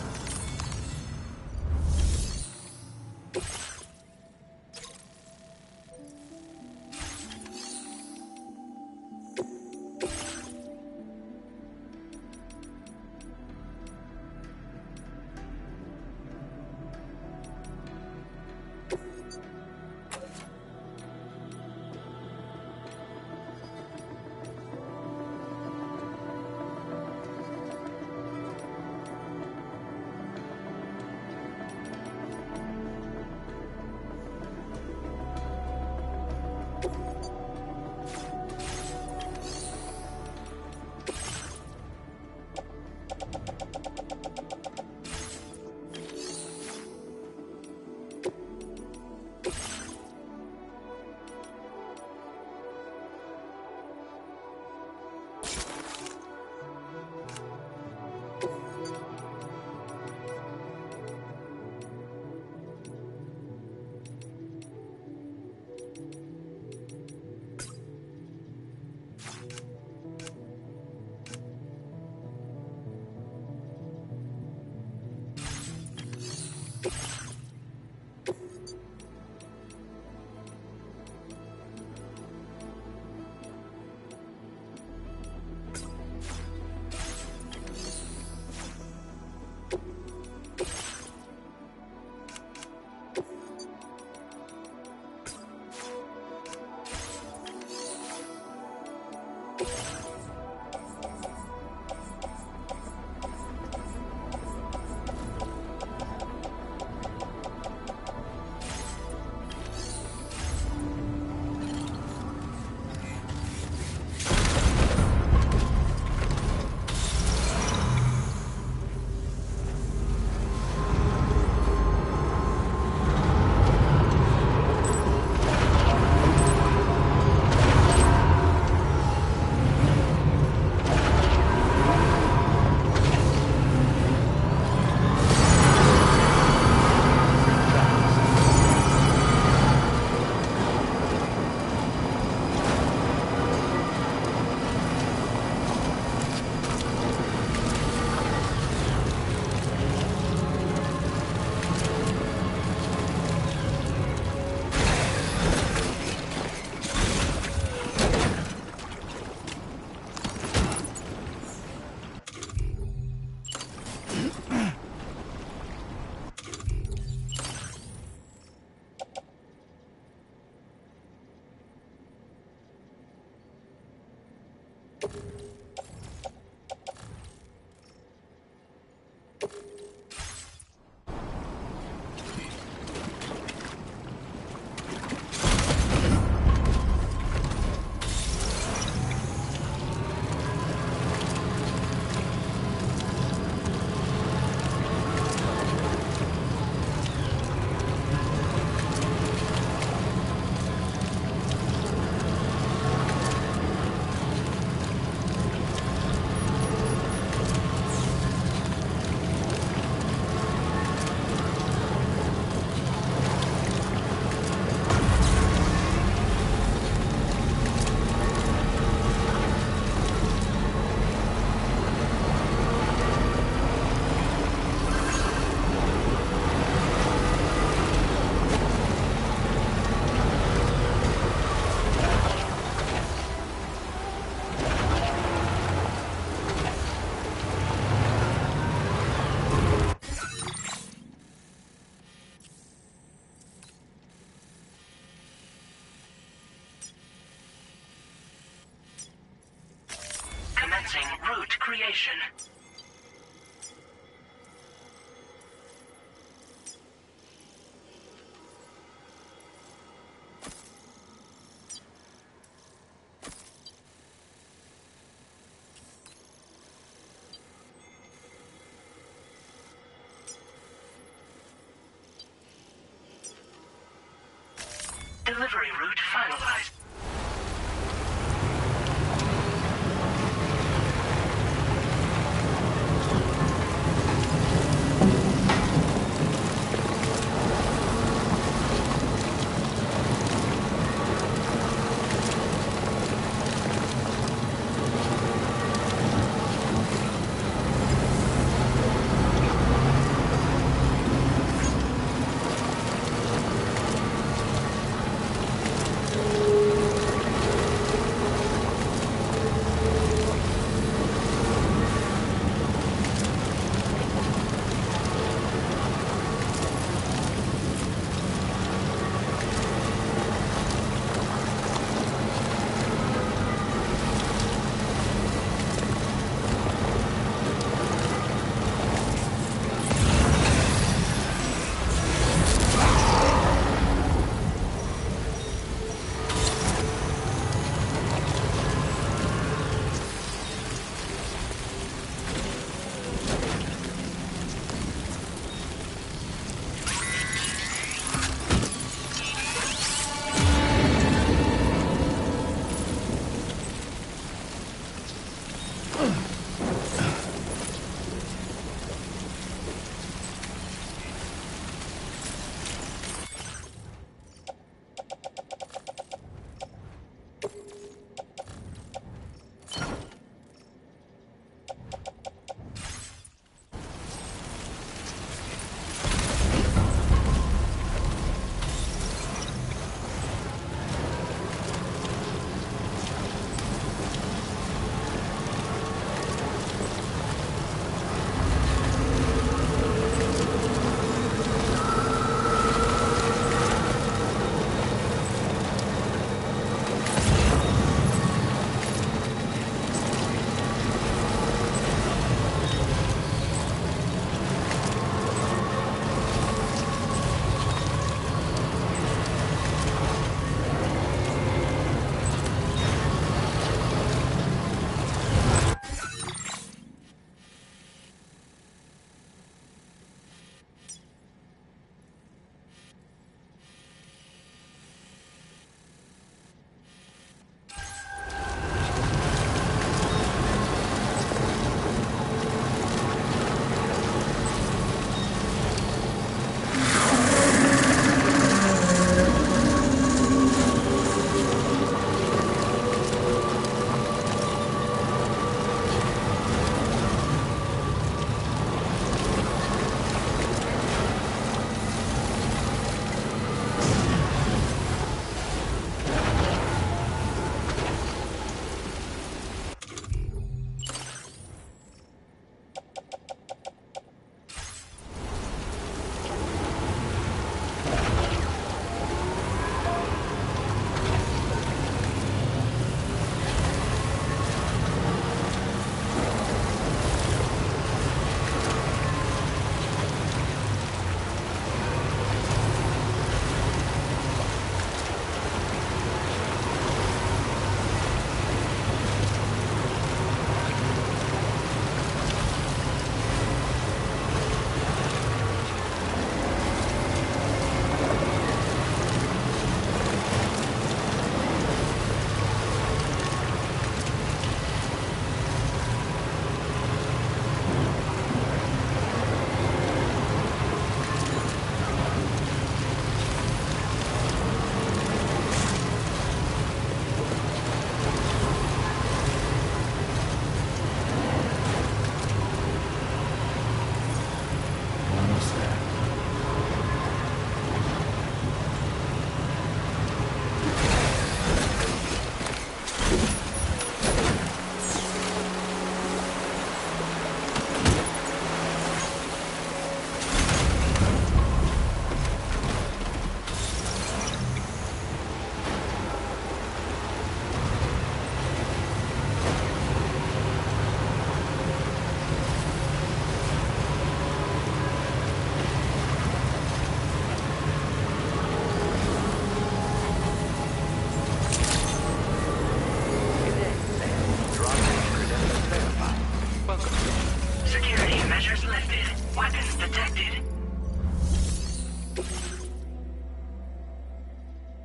[SPEAKER 5] location. Delivery route finalized.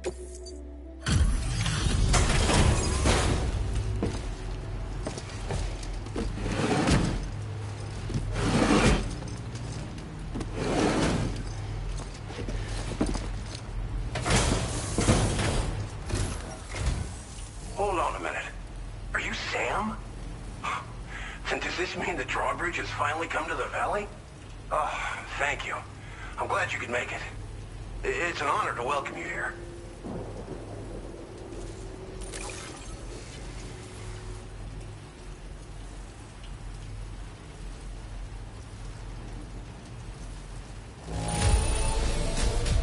[SPEAKER 4] Hold on a minute. Are you Sam? Then does this mean the drawbridge has finally come to the valley? Oh, thank you. I'm glad you could make it. It's an honor to welcome you here.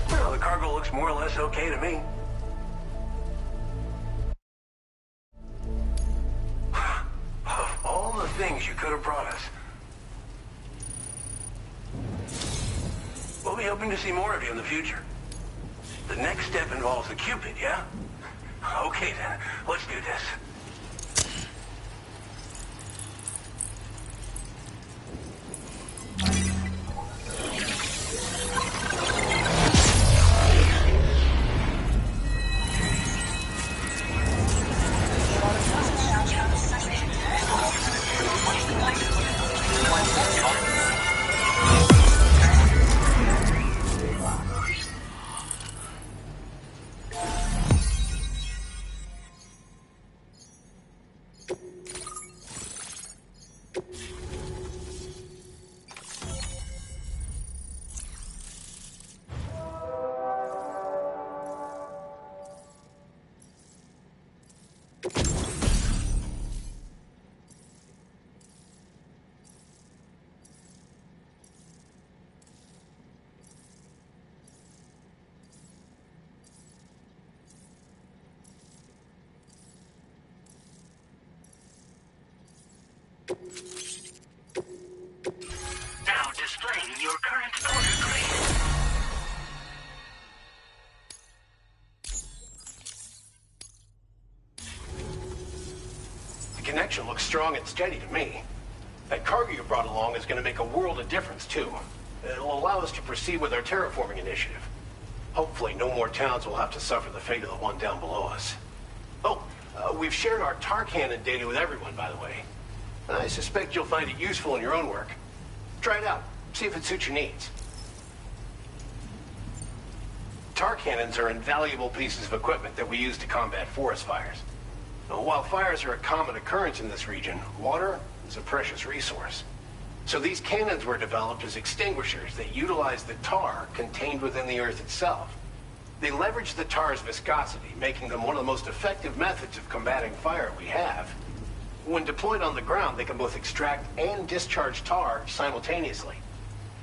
[SPEAKER 4] Well, the cargo looks more or less okay to me. Of all the things you could have brought us. We'll be hoping to see more of you in the future. The next step involves the Cupid, yeah? Okay then, let's do this.
[SPEAKER 5] Now displaying your current order grade.
[SPEAKER 11] The connection looks strong and steady to me. That cargo you brought along is going to make a world of difference, too. It'll allow us to proceed with our terraforming initiative. Hopefully, no more towns will have to suffer the fate of the one down below us. Oh, we've shared our tar cannon data with everyone, by the way. I suspect you'll find it useful in your own work. Try it out. See if it suits your needs. Tar cannons are invaluable pieces of equipment that we use to combat forest fires. Now, while fires are a common occurrence in this region, water is a precious resource. So these cannons were developed as extinguishers that utilize the tar contained within the earth itself. They leverage the tar's viscosity, making them one of the most effective methods of combating fire we have. When deployed on the ground, they can both extract and discharge tar simultaneously.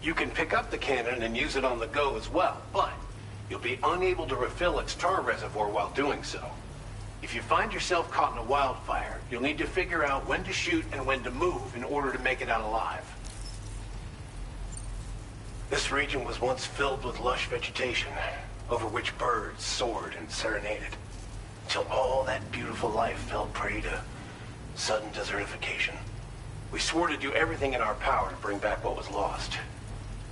[SPEAKER 11] You can pick up the cannon and use it on the go as well, but you'll be unable to refill its tar reservoir while doing so. If you find yourself caught in a wildfire, you'll need to figure out when to shoot and when to move in order to make it out alive. This region was once filled with lush vegetation, over which birds soared and serenaded, until all that beautiful life fell prey to sudden desertification. We swore to do everything in our power to bring back what was lost.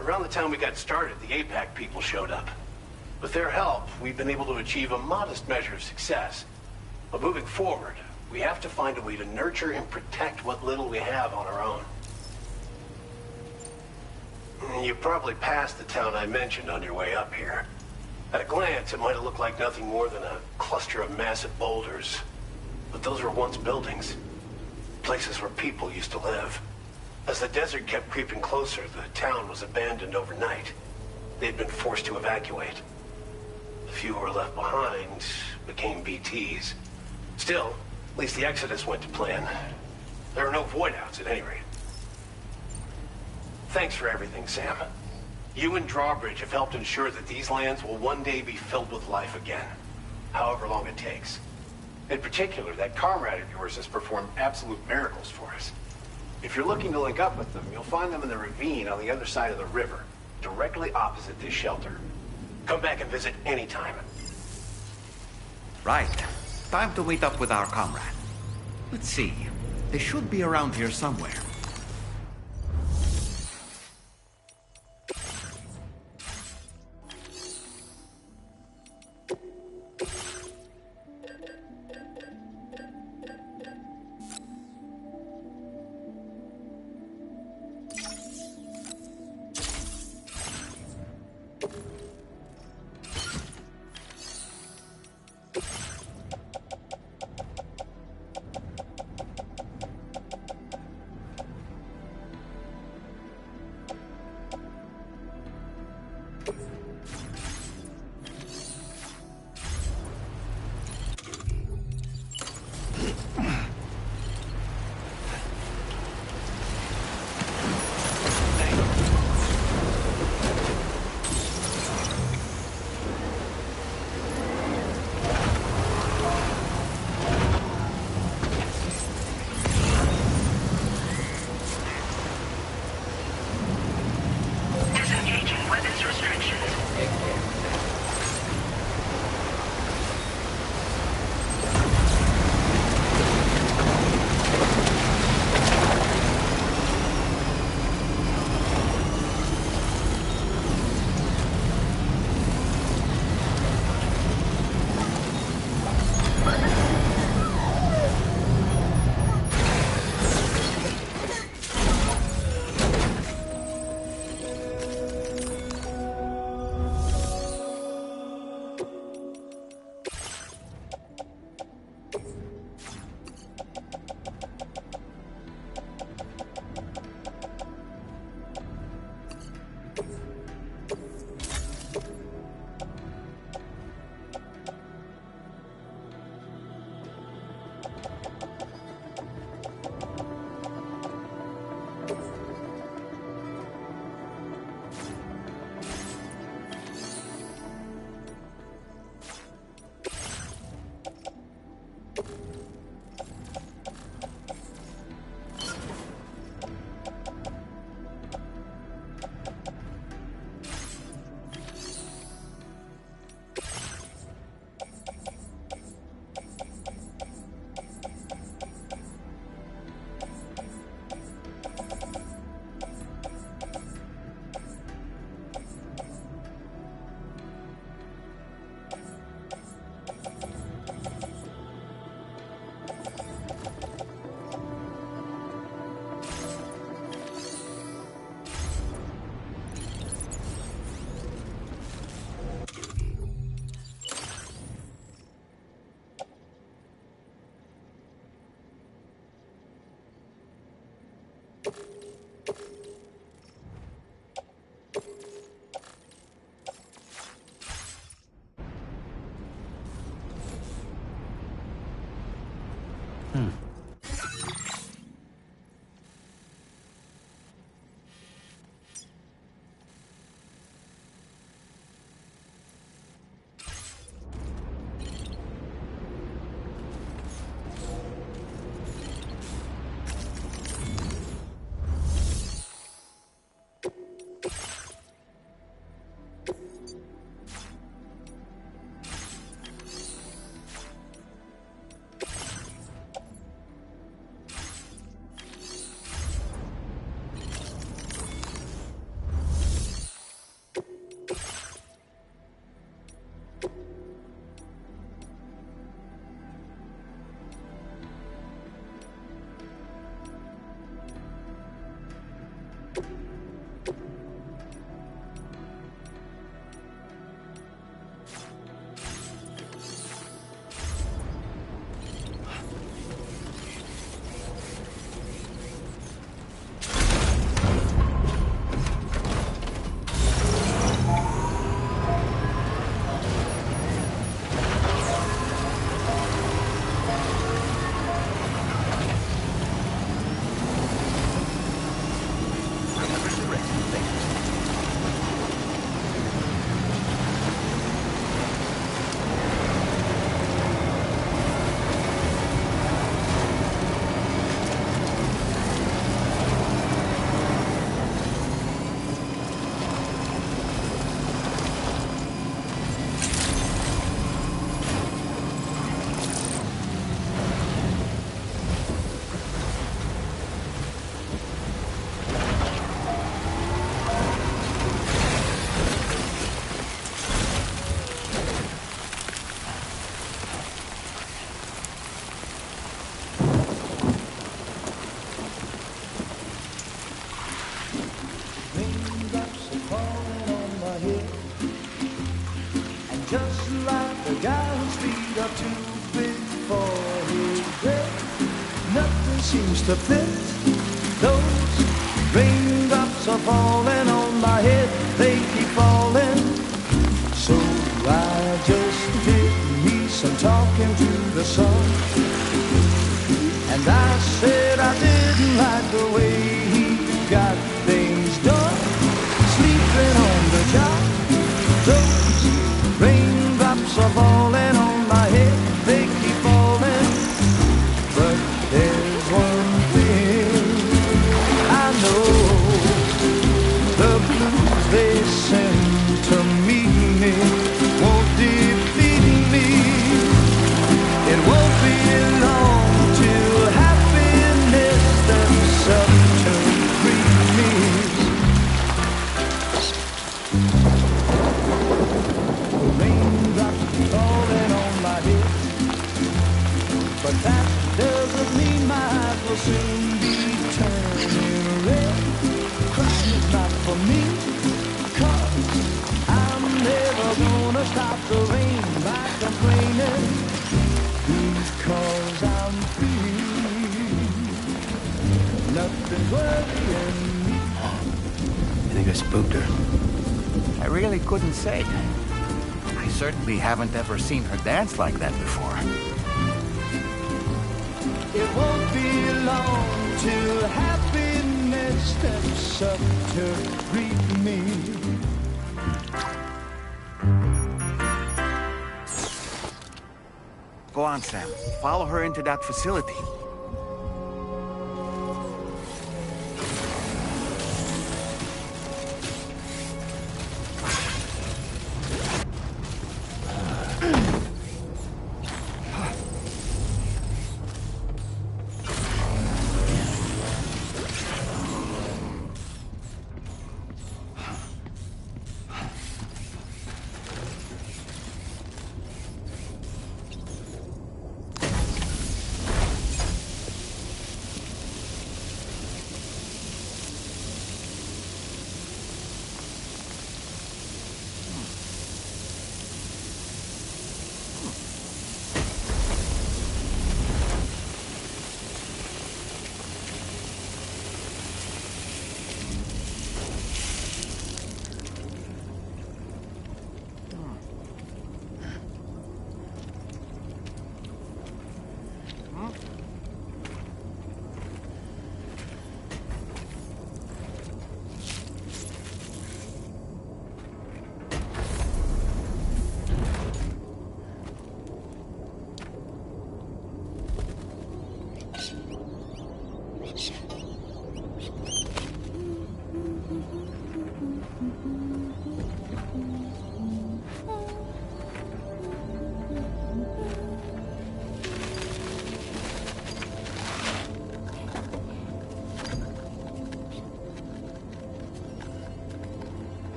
[SPEAKER 11] Around the time we got started, the APAC people showed up. With their help, we've been able to achieve a modest measure of success. But moving forward, we have to find a way to nurture and protect what little we have on our own. You probably passed the town I mentioned on your way up here. At a glance, it might have looked like nothing more than a cluster of massive boulders. But those were once buildings. Places where people used to live. As the desert kept creeping closer, the town was abandoned overnight. They'd been forced to evacuate. The few who were left behind became BTs. Still, at least the exodus went to plan. There are no void-outs at any rate. Thanks for everything, Sam. You and Drawbridge have helped ensure that these lands will one day be filled with life again, however long it takes. In particular, that comrade of yours has performed absolute miracles for us. If you're looking to link up with them, you'll find them in the ravine on the other side of the river, directly opposite this shelter. Come back and visit anytime.
[SPEAKER 1] Right. Time to meet up with our comrade. Let's see. They should be around here somewhere.
[SPEAKER 13] Seems to fit. Those raindrops are falling on my head, they keep falling. So I just did me some talking to the sun, and I said I didn't like the way he got things done. Sleeping on the job, those raindrops are falling on my head, they keep falling. But there's one thing I know, the blues they send to meet me won't defeat me. It won't be long till happiness steps up to greet me. The raindrops falling on my head, but that doesn't mean my eyes will soon be turning red. Crying is not for me, 'cause I'm never gonna stop the rain by complaining, because I'm free. Nothing's worrying me.
[SPEAKER 10] You think I spooked her?
[SPEAKER 1] I really couldn't say. I certainly haven't ever seen her dance like that before.
[SPEAKER 13] It won't be long till happiness steps up to greet me.
[SPEAKER 1] Go on, Sam. Follow her into that facility.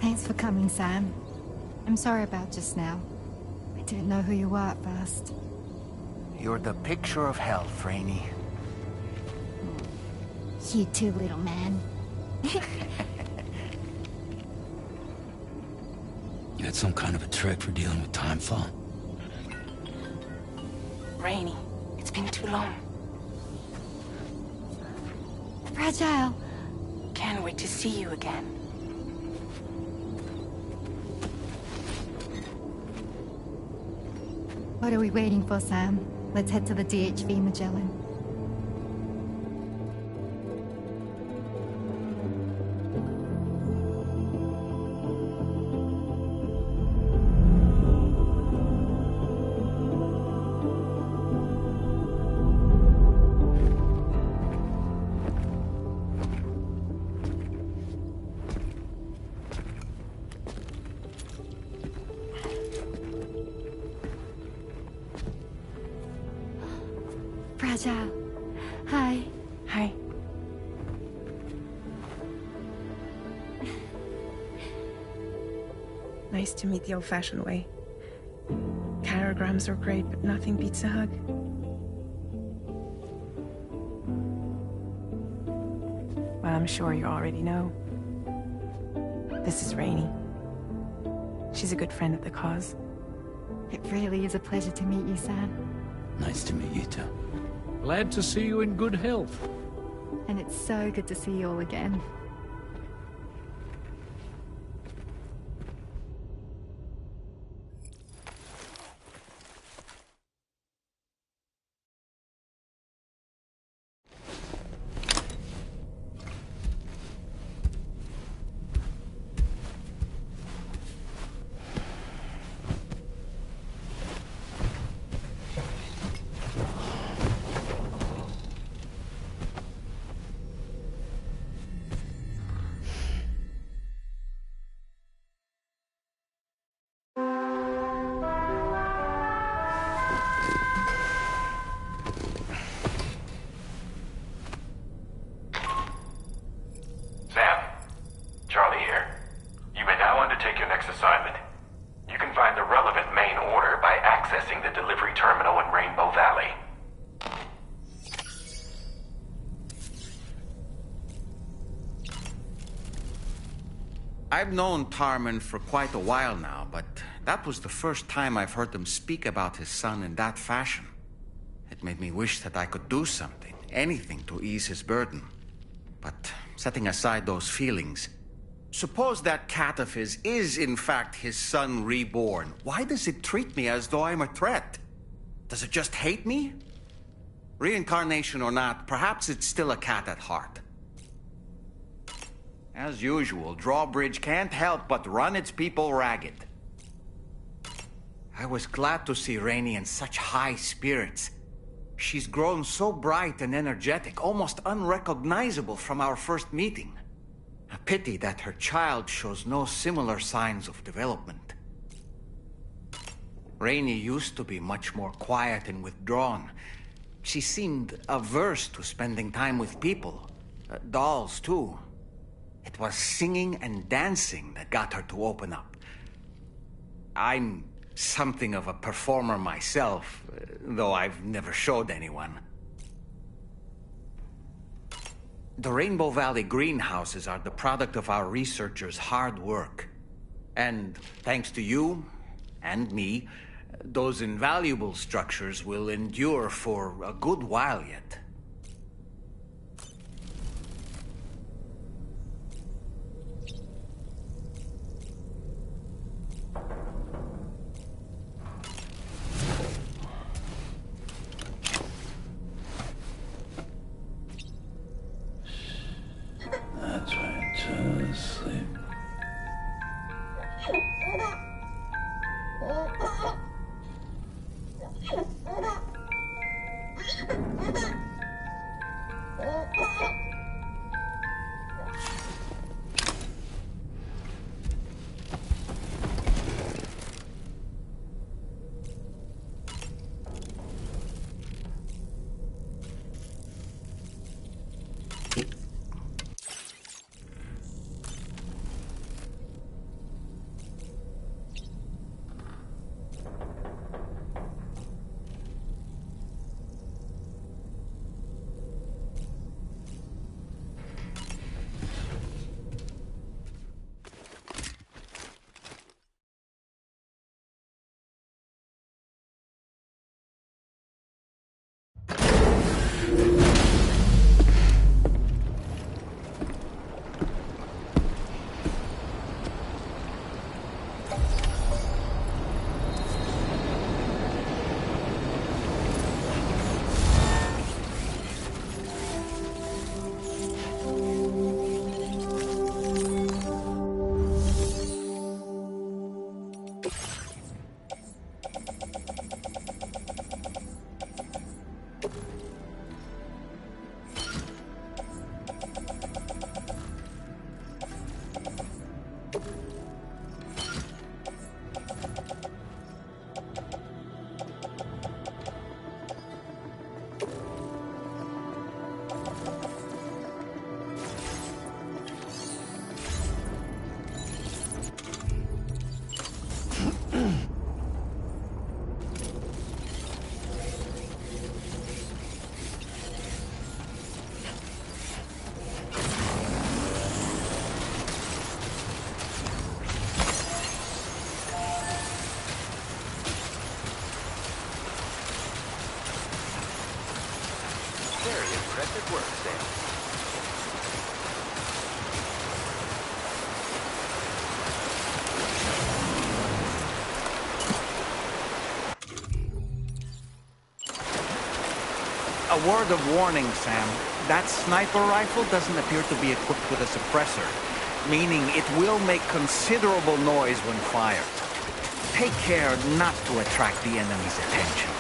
[SPEAKER 14] Thanks for coming, Sam. I'm sorry about just now. I didn't know who you were at first.
[SPEAKER 1] You're the picture of health, Rainey.
[SPEAKER 14] You too, little man.
[SPEAKER 10] You had some kind of a trick for dealing with timefall?
[SPEAKER 9] Rainey, it's been too long.
[SPEAKER 14] Fragile.
[SPEAKER 9] Can't wait to see you again.
[SPEAKER 14] What are we waiting for, Sam? Let's head to the DHV Magellan. Fragile. Hi.
[SPEAKER 9] Hi.
[SPEAKER 15] Nice to meet the old-fashioned way. Carograms are great, but nothing beats a hug. Well, I'm sure you already know. This is Rainey. She's a good friend of the cause.
[SPEAKER 14] It really is a pleasure to meet you, Sam.
[SPEAKER 10] Nice to meet you too.
[SPEAKER 3] Glad to see you in good health.
[SPEAKER 14] And it's so good to see you all again.
[SPEAKER 1] I've known Tarman for quite a while now, but that was the first time I've heard him speak about his son in that fashion. It made me wish that I could do something, anything to ease his burden. But setting aside those feelings, suppose that cat of his is in fact his son reborn. Why does it treat me as though I'm a threat? Does it just hate me? Reincarnation or not, perhaps it's still a cat at heart. As usual, Drawbridge can't help but run its people ragged. I was glad to see Rainey in such high spirits. She's grown so bright and energetic, almost unrecognizable from our first meeting. A pity that her child shows no similar signs of development. Rainey used to be much more quiet and withdrawn. She seemed averse to spending time with people. Dolls, too. It was singing and dancing that got her to open up. I'm something of a performer myself, though I've never showed anyone. The Rainbow Valley greenhouses are the product of our researchers' hard work. And thanks to you and me, those invaluable structures will endure for a good while yet.
[SPEAKER 10] That's right, just sleep.
[SPEAKER 8] Impressive work, Sam.
[SPEAKER 1] A word of warning, Sam. That sniper rifle doesn't appear to be equipped with a suppressor, meaning it will make considerable noise when fired. Take care not to attract the enemy's attention.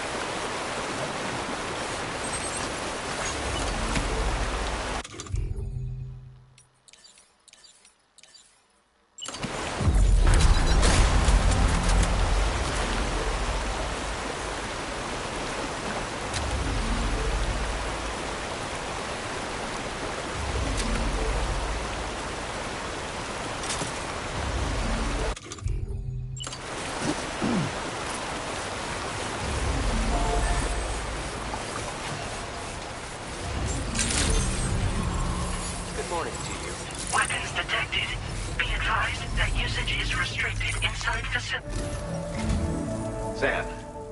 [SPEAKER 5] Weapons detected. Be advised that usage is restricted inside facility.
[SPEAKER 4] Sam,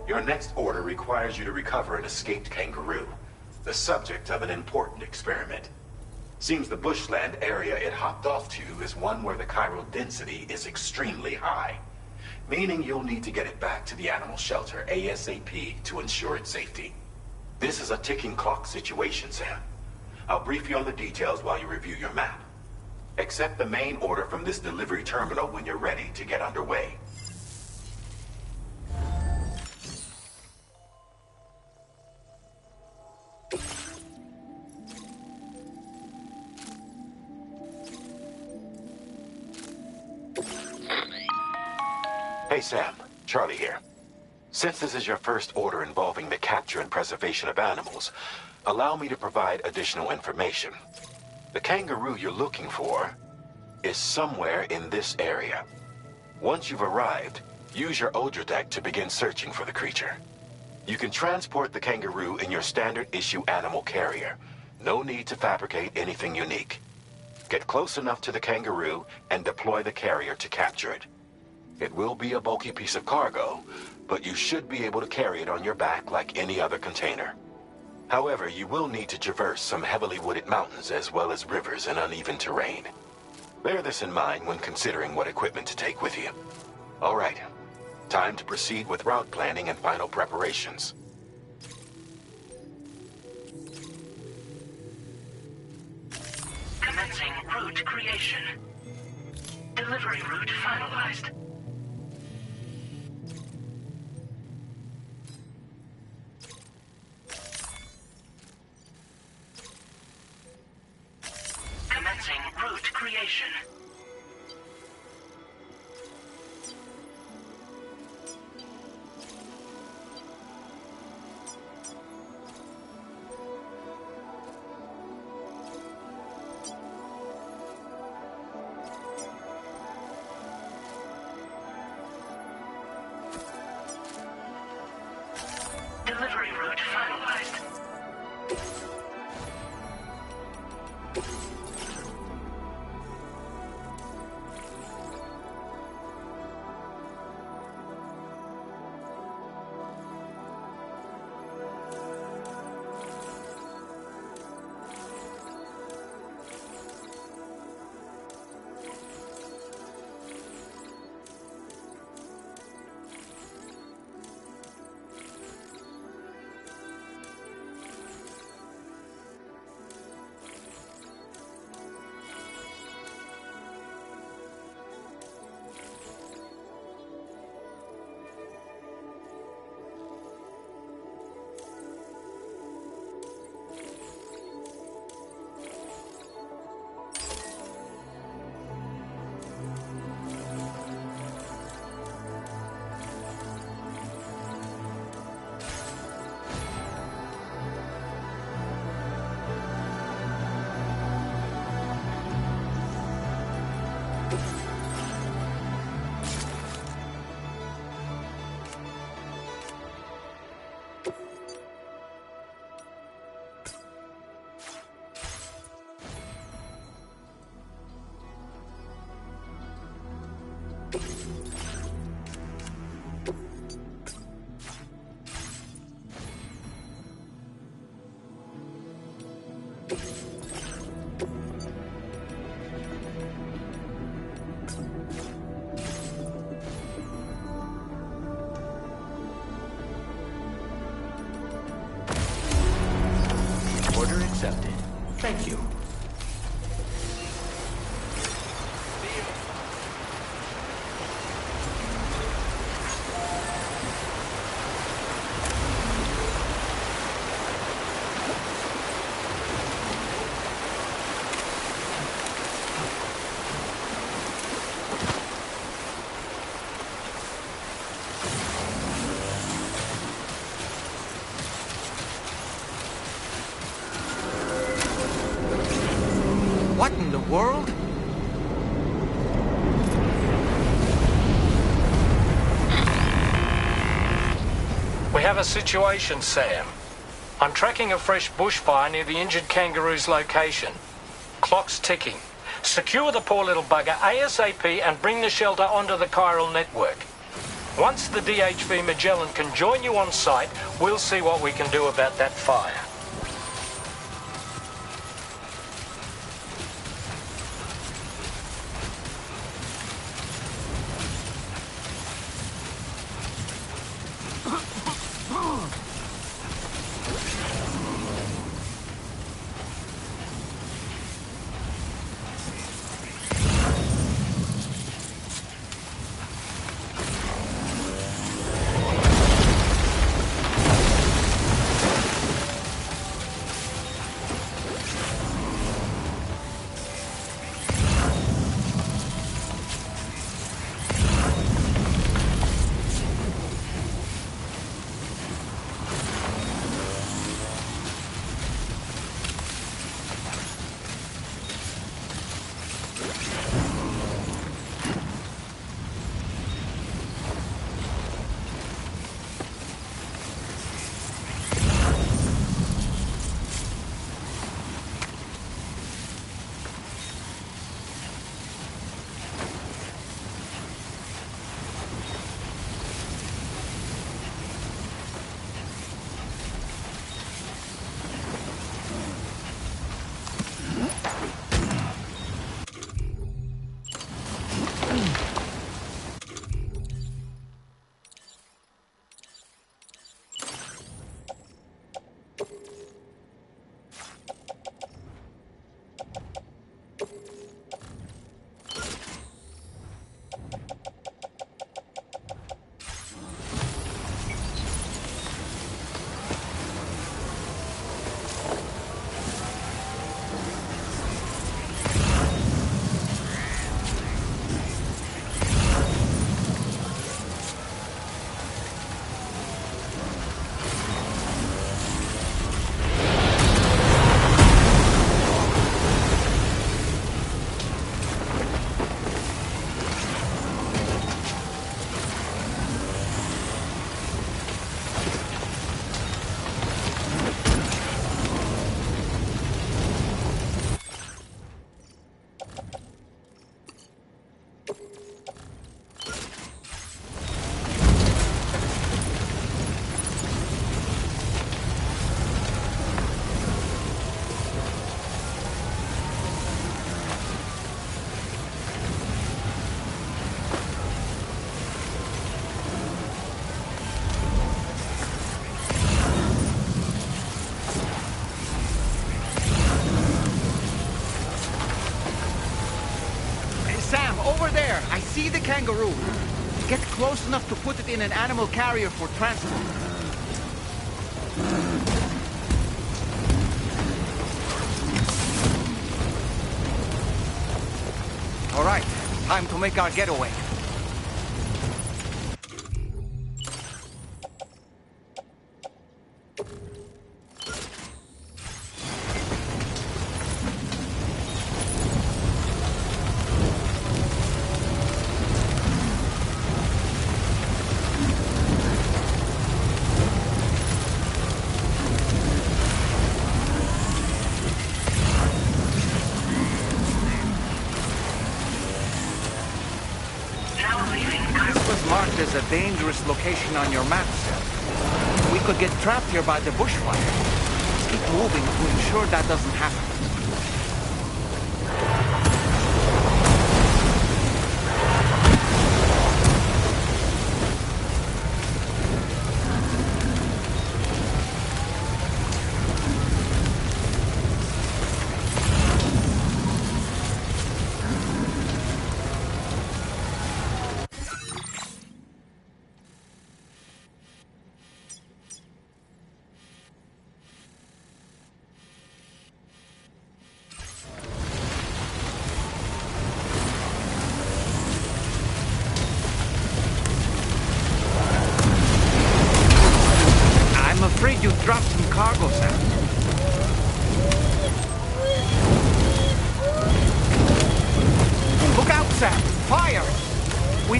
[SPEAKER 4] your next order requires you to recover an escaped kangaroo, the subject of an important experiment. Seems the bushland area it hopped off to is one where the chiral density is extremely high, meaning you'll need to get it back to the animal shelter ASAP to ensure its safety. This is a ticking clock situation, Sam. I'll brief you on the details while you review your map. Accept the main order from this delivery terminal when you're ready to get underway. Hey Sam, Charlie here. Since this is your first order involving the capture and preservation of animals, allow me to provide additional information. The kangaroo you're looking for is somewhere in this area. Once you've arrived, use your Odradek to begin searching for the creature. You can transport the kangaroo in your standard issue animal carrier. No need to fabricate anything unique. Get close enough to the kangaroo and deploy the carrier to capture it. It will be a bulky piece of cargo, but you should be able to carry it on your back like any other container. However, you will need to traverse some heavily wooded mountains as well as rivers and uneven terrain. Bear this in mind when considering what equipment to take with you. All right, time to proceed with route planning and final preparations.
[SPEAKER 5] Commencing route creation. Delivery route finalized. Commencing route creation. Delivery route finalized.
[SPEAKER 1] world?
[SPEAKER 3] We have a situation, Sam. I'm tracking a fresh bushfire near the injured kangaroo's location. Clock's ticking. Secure the poor little bugger ASAP and bring the shelter onto the chiral network. Once the DHV Magellan can join you on site, we'll see what we can do about that fire.
[SPEAKER 1] See the kangaroo. Get close enough to put it in an animal carrier for transport. All right, time to make our getaway. There's a dangerous location on your map, sir. We could get trapped here by the bushfire. Let's keep moving to ensure that doesn't happen.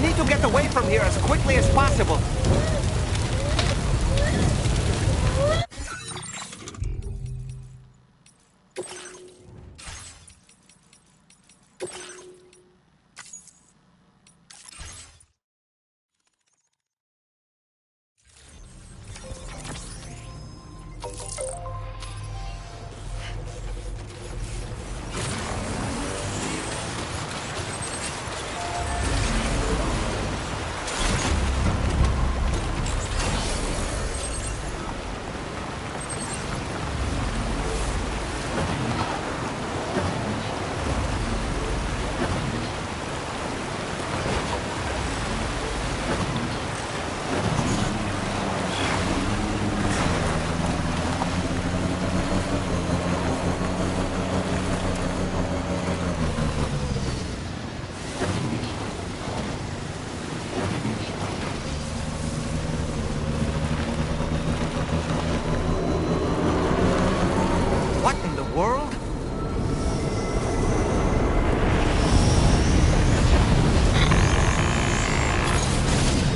[SPEAKER 1] need to get away from here as quickly as possible.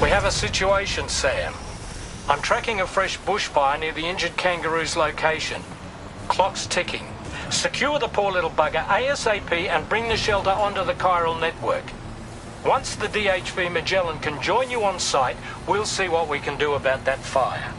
[SPEAKER 3] We have a situation, Sam. I'm tracking a fresh bushfire near the injured kangaroo's location. Clock's ticking. Secure the poor little bugger ASAP and bring the shelter onto the chiral network. Once the DHV Magellan can join you on site, we'll see what we can do about that fire.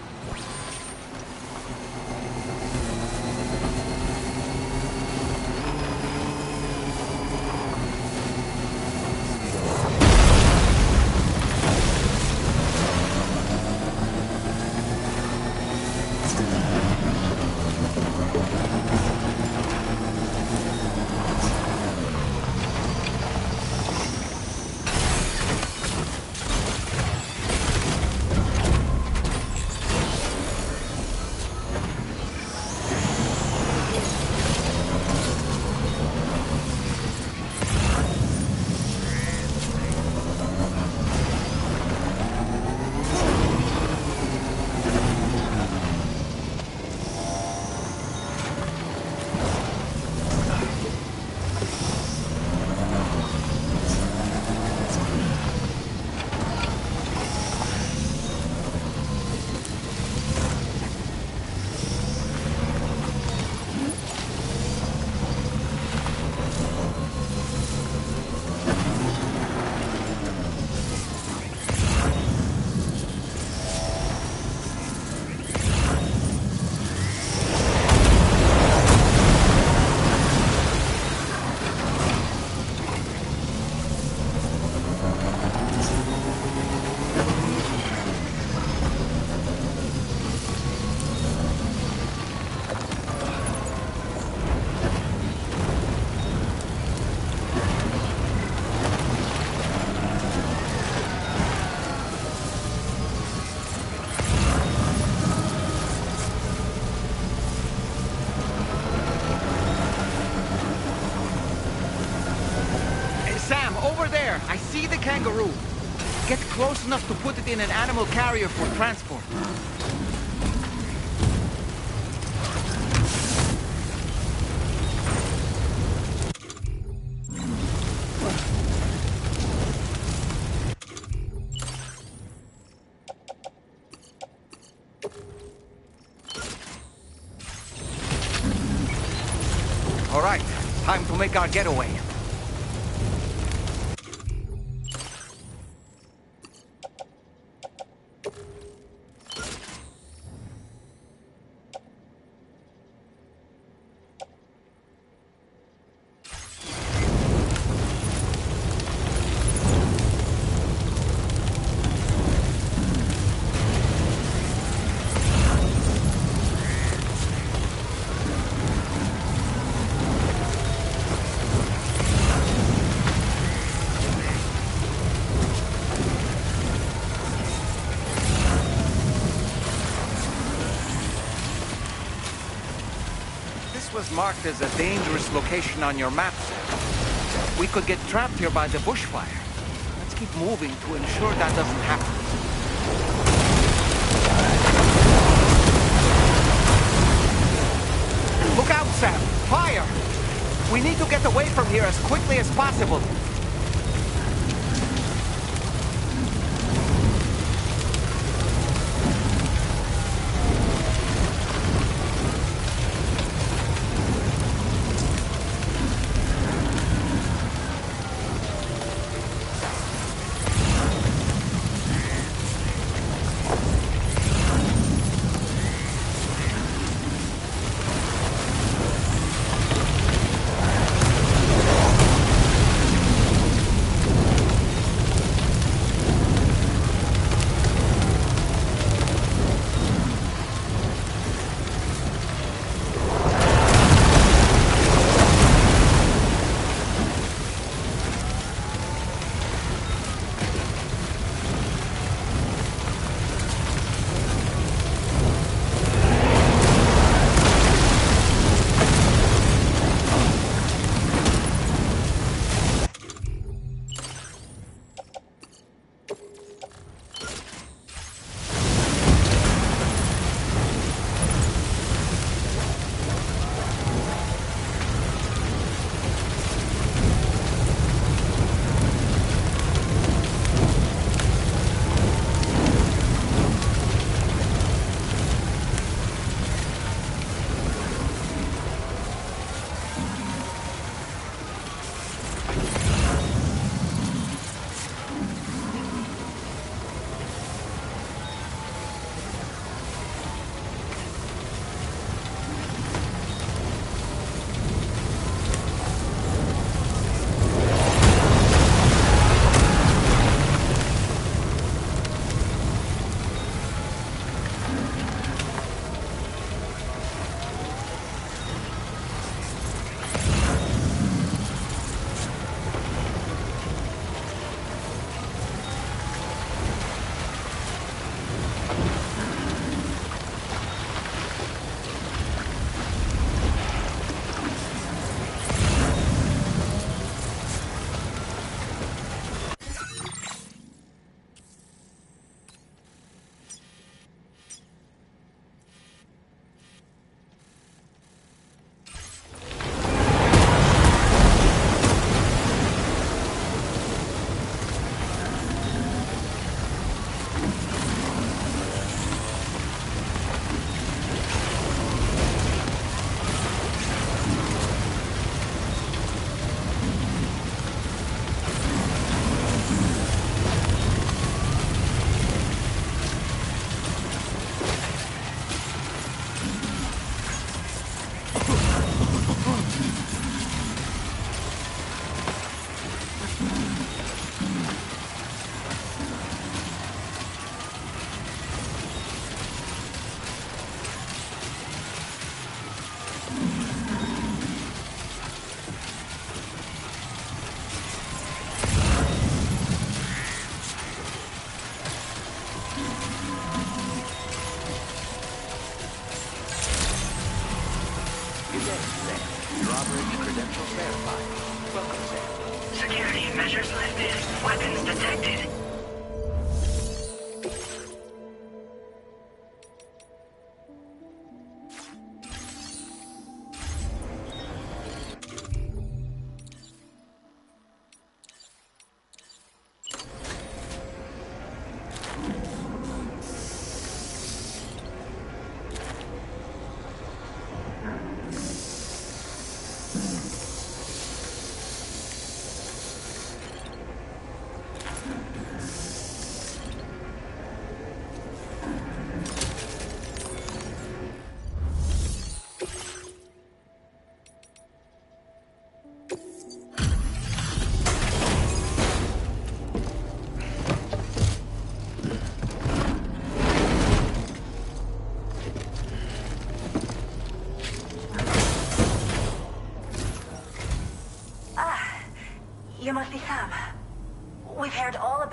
[SPEAKER 1] I see the kangaroo. Get close enough to put it in an animal carrier for transport. All right, time to make our getaway. Was marked as a dangerous location on your map, sir. We could get trapped here by the bushfire. Let's keep moving to ensure that doesn't happen. Look out, Sam! Fire! We need to get away from here as quickly as possible.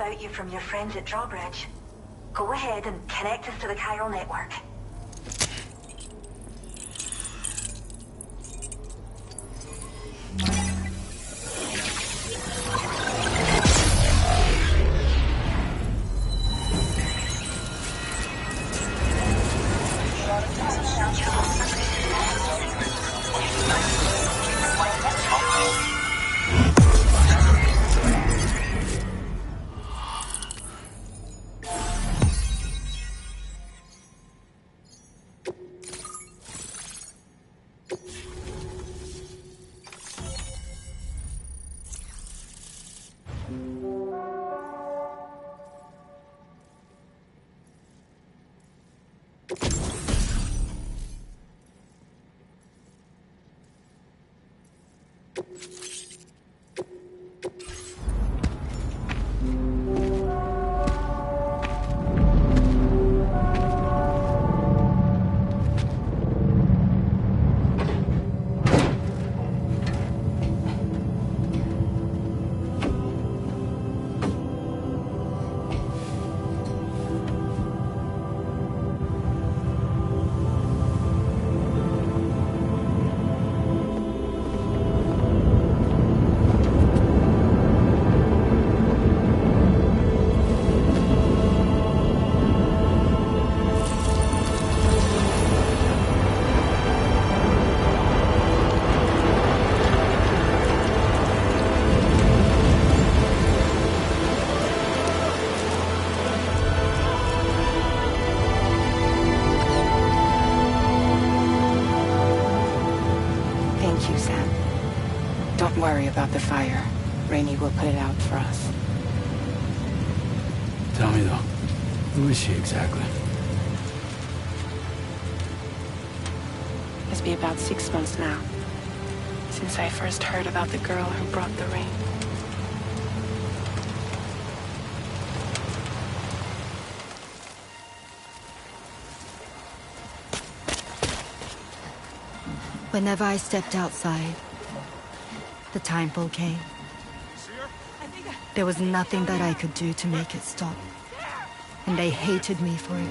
[SPEAKER 5] about you from your friends at Drawbridge. Go ahead and connect us to the chiral network.
[SPEAKER 9] Don't worry about the fire. Rainey will put it out for us.
[SPEAKER 10] Tell me though, who is she exactly?
[SPEAKER 15] It's been about 6 months now, since I first heard about the girl who brought the rain.
[SPEAKER 14] Whenever I stepped outside, the timefall came. There was nothing that I could do to make it stop. And they hated me for it.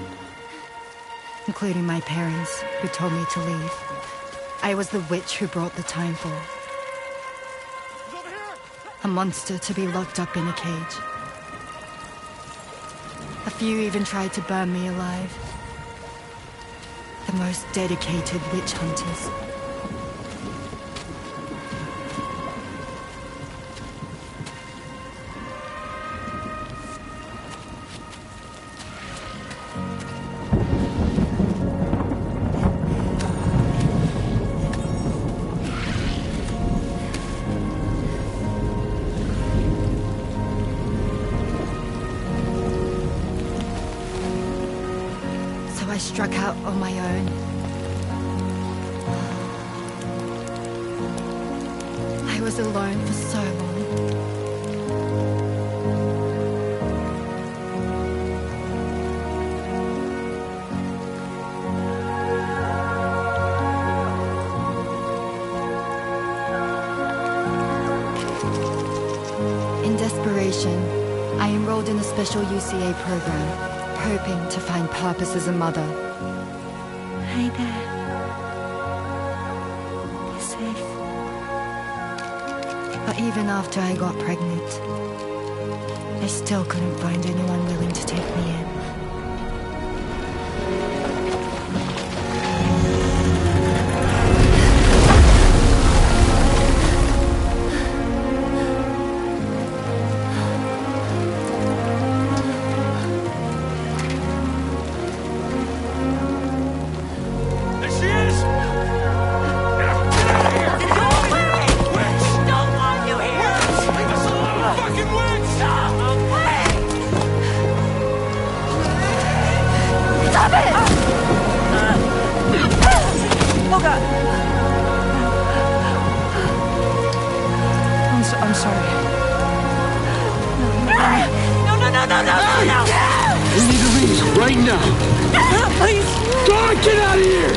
[SPEAKER 14] Including my parents, who told me to leave. I was the witch who brought the timefall. A monster to be locked up in a cage. A few even tried to burn me alive. The most dedicated witch hunters. I struck out on my own. I was alone for so long. In desperation, I enrolled in a special UCA program. Hoping to find purpose as a mother.
[SPEAKER 15] Hi there. You're safe.
[SPEAKER 14] But even after I got pregnant, I still couldn't find anyone willing to take me in.
[SPEAKER 15] I'm sorry.
[SPEAKER 5] No.
[SPEAKER 10] We need to leave right now.
[SPEAKER 15] Please.
[SPEAKER 10] God, get out of here!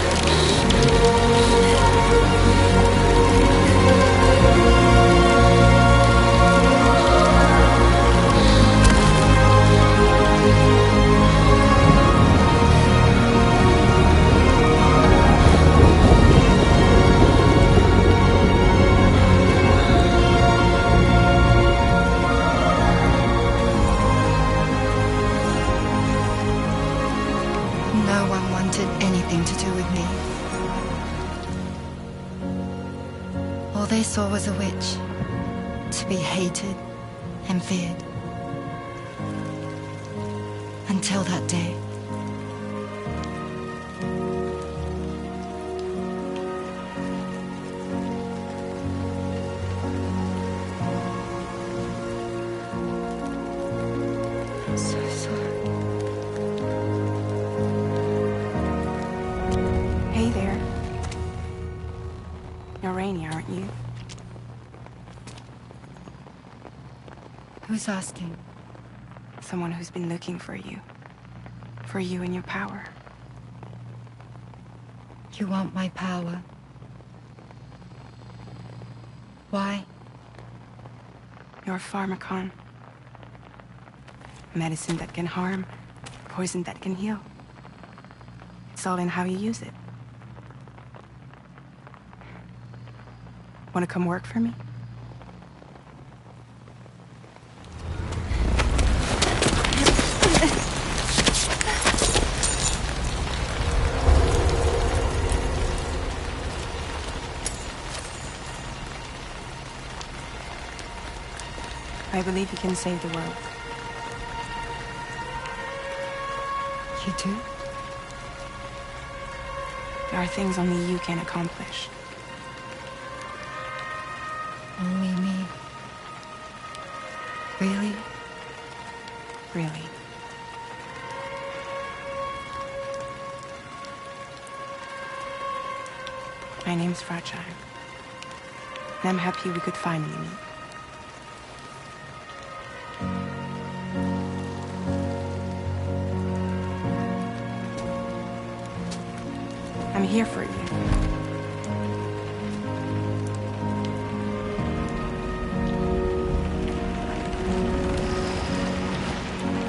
[SPEAKER 14] wanted anything to do with me. All they saw was a witch, to be hated and feared. Until that day. I'm so sorry.
[SPEAKER 15] Hey there. You're Rainey, aren't you?
[SPEAKER 14] Who's asking?
[SPEAKER 15] Someone who's been looking for you. For you and your power.
[SPEAKER 14] You want my power? Why?
[SPEAKER 15] You're a pharmacon. Medicine that can harm, poison that can heal. It's all in how you use it. Want to come work for me? I believe you can save the world.
[SPEAKER 14] You do?
[SPEAKER 15] There are things only you can accomplish.
[SPEAKER 14] Only me. Really?
[SPEAKER 15] Really. My name's Fragile. And I'm happy we could finally meet. I'm here for you.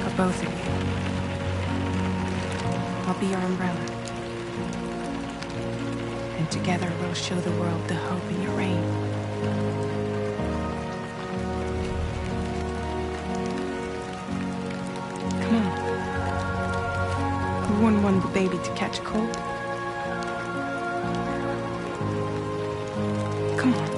[SPEAKER 15] For both of you. I'll be your umbrella. And together we'll show the world the hope in your reign. Come on. Who wouldn't want the baby to catch a cold? Come on.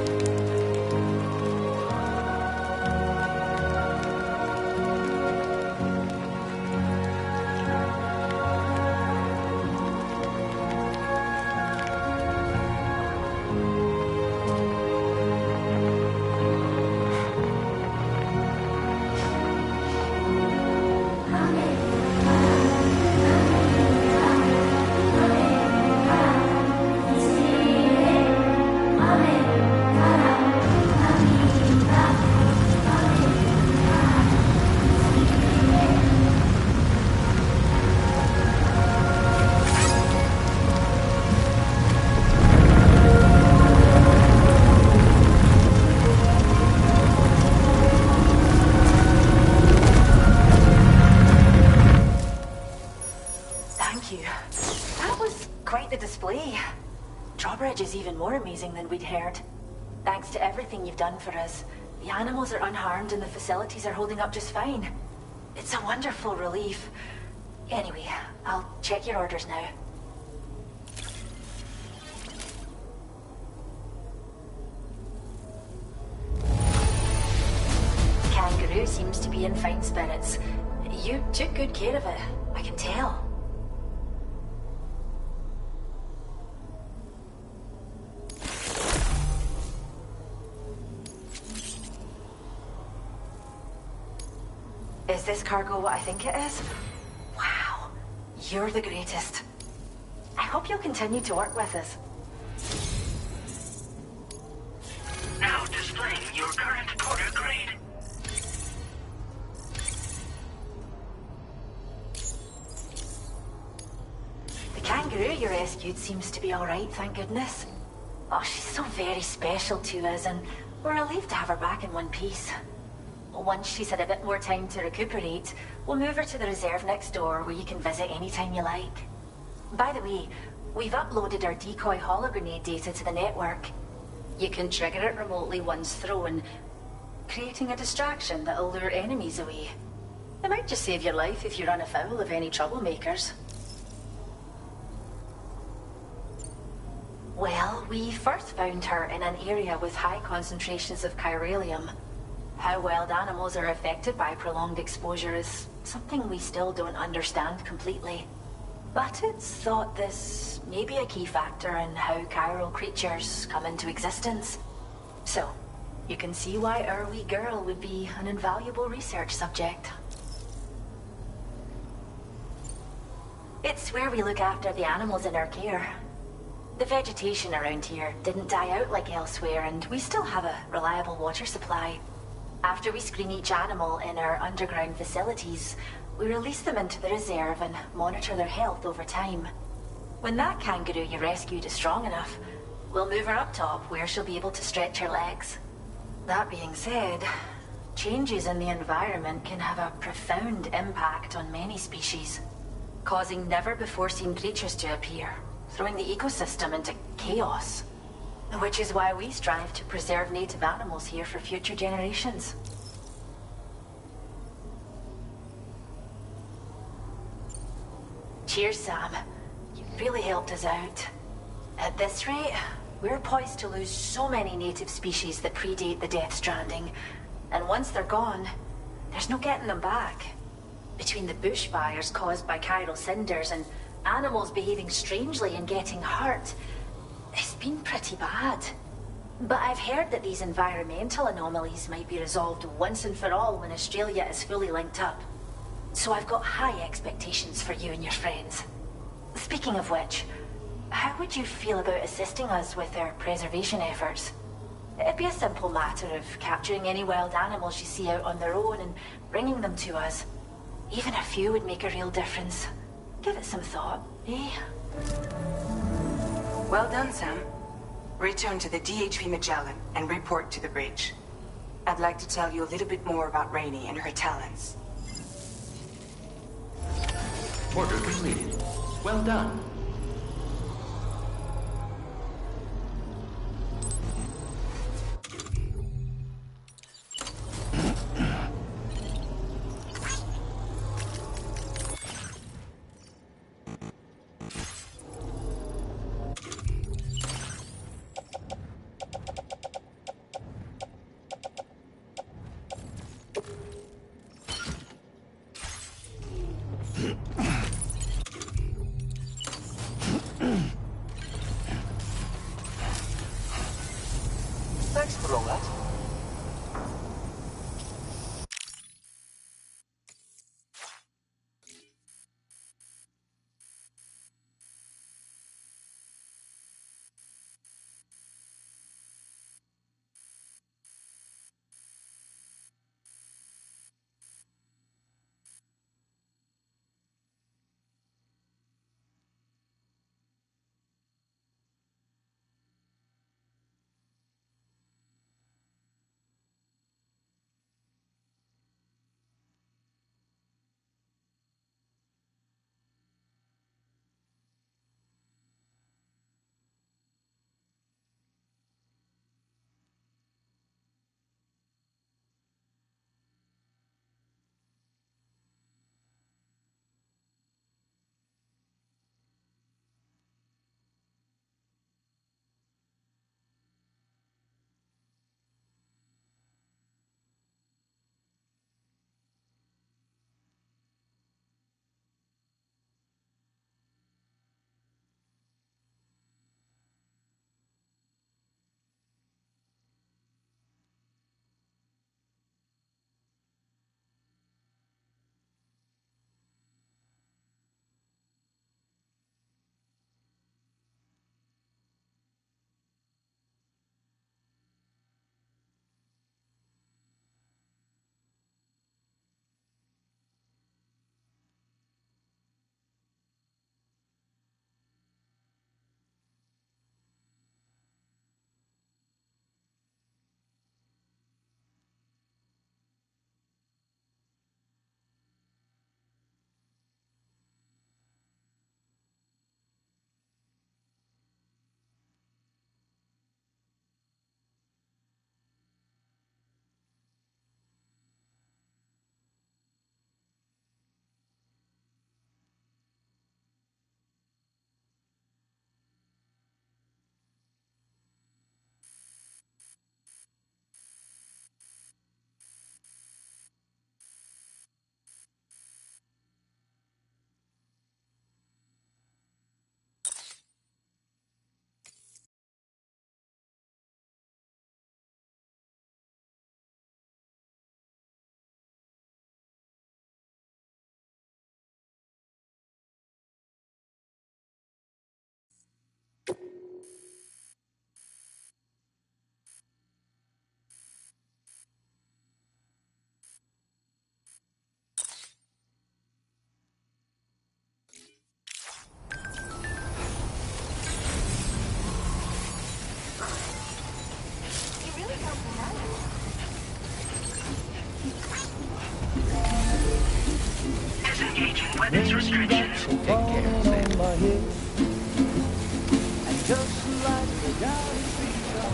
[SPEAKER 16] Is even more amazing than we'd heard. Thanks to everything you've done for us, the animals are unharmed and the facilities are holding up just fine. It's a wonderful relief. Anyway, I'll check your orders now. Kangaroo seems to be in fine spirits. You took good care of it, I can tell. Is this cargo what I think it is? Wow, you're the greatest. I hope you'll continue to work with us.
[SPEAKER 5] Now displaying your current quarter grade.
[SPEAKER 16] The kangaroo you rescued seems to be alright, thank goodness. Oh, she's so very special to us, and we're relieved to have her back in one piece. Once she's had a bit more time to recuperate, we'll move her to the reserve next door where you can visit anytime you like. By the way, we've uploaded our decoy hologrenade data to the network. You can trigger it remotely once thrown, creating a distraction that'll lure enemies away. It might just save your life if you run afoul of any troublemakers. Well, we first found her in an area with high concentrations of chiralium. How wild animals are affected by prolonged exposure is something we still don't understand completely. But it's thought this may be a key factor in how chiral creatures come into existence. So, you can see why our wee girl would be an invaluable research subject. It's where we look after the animals in our care. The vegetation around here didn't die out like elsewhere, and we still have a reliable water supply. After we screen each animal in our underground facilities, we release them into the reserve and monitor their health over time. When that kangaroo you rescued is strong enough, we'll move her up top where she'll be able to stretch her legs. That being said, changes in the environment can have a profound impact on many species, causing never-before-seen creatures to appear, throwing the ecosystem into chaos. Which is why we strive to preserve native animals here for future generations. Cheers, Sam. You've really helped us out. At this rate, we're poised to lose so many native species that predate the Death Stranding. And once they're gone, there's no getting them back. Between the bushfires caused by chiral cinders and animals behaving strangely and getting hurt, it's been pretty bad. But I've heard that these environmental anomalies might be resolved once and for all when Australia is fully linked up. So I've got high expectations for you and your friends. Speaking of which, how would you feel about assisting us with our preservation efforts? It'd be a simple matter of capturing any wild animals you see out on their own and bringing them to us. Even a few would make a real difference. Give it some thought, eh?
[SPEAKER 9] Well done, Sam. Return to the DHV Magellan and report to the bridge. I'd like to tell you a little bit more about Rainey and her talents.
[SPEAKER 8] Order completed. Well done.
[SPEAKER 5] Engaging weapons restrictions.
[SPEAKER 13] Take care, Sam. And just like the guy who speaks up.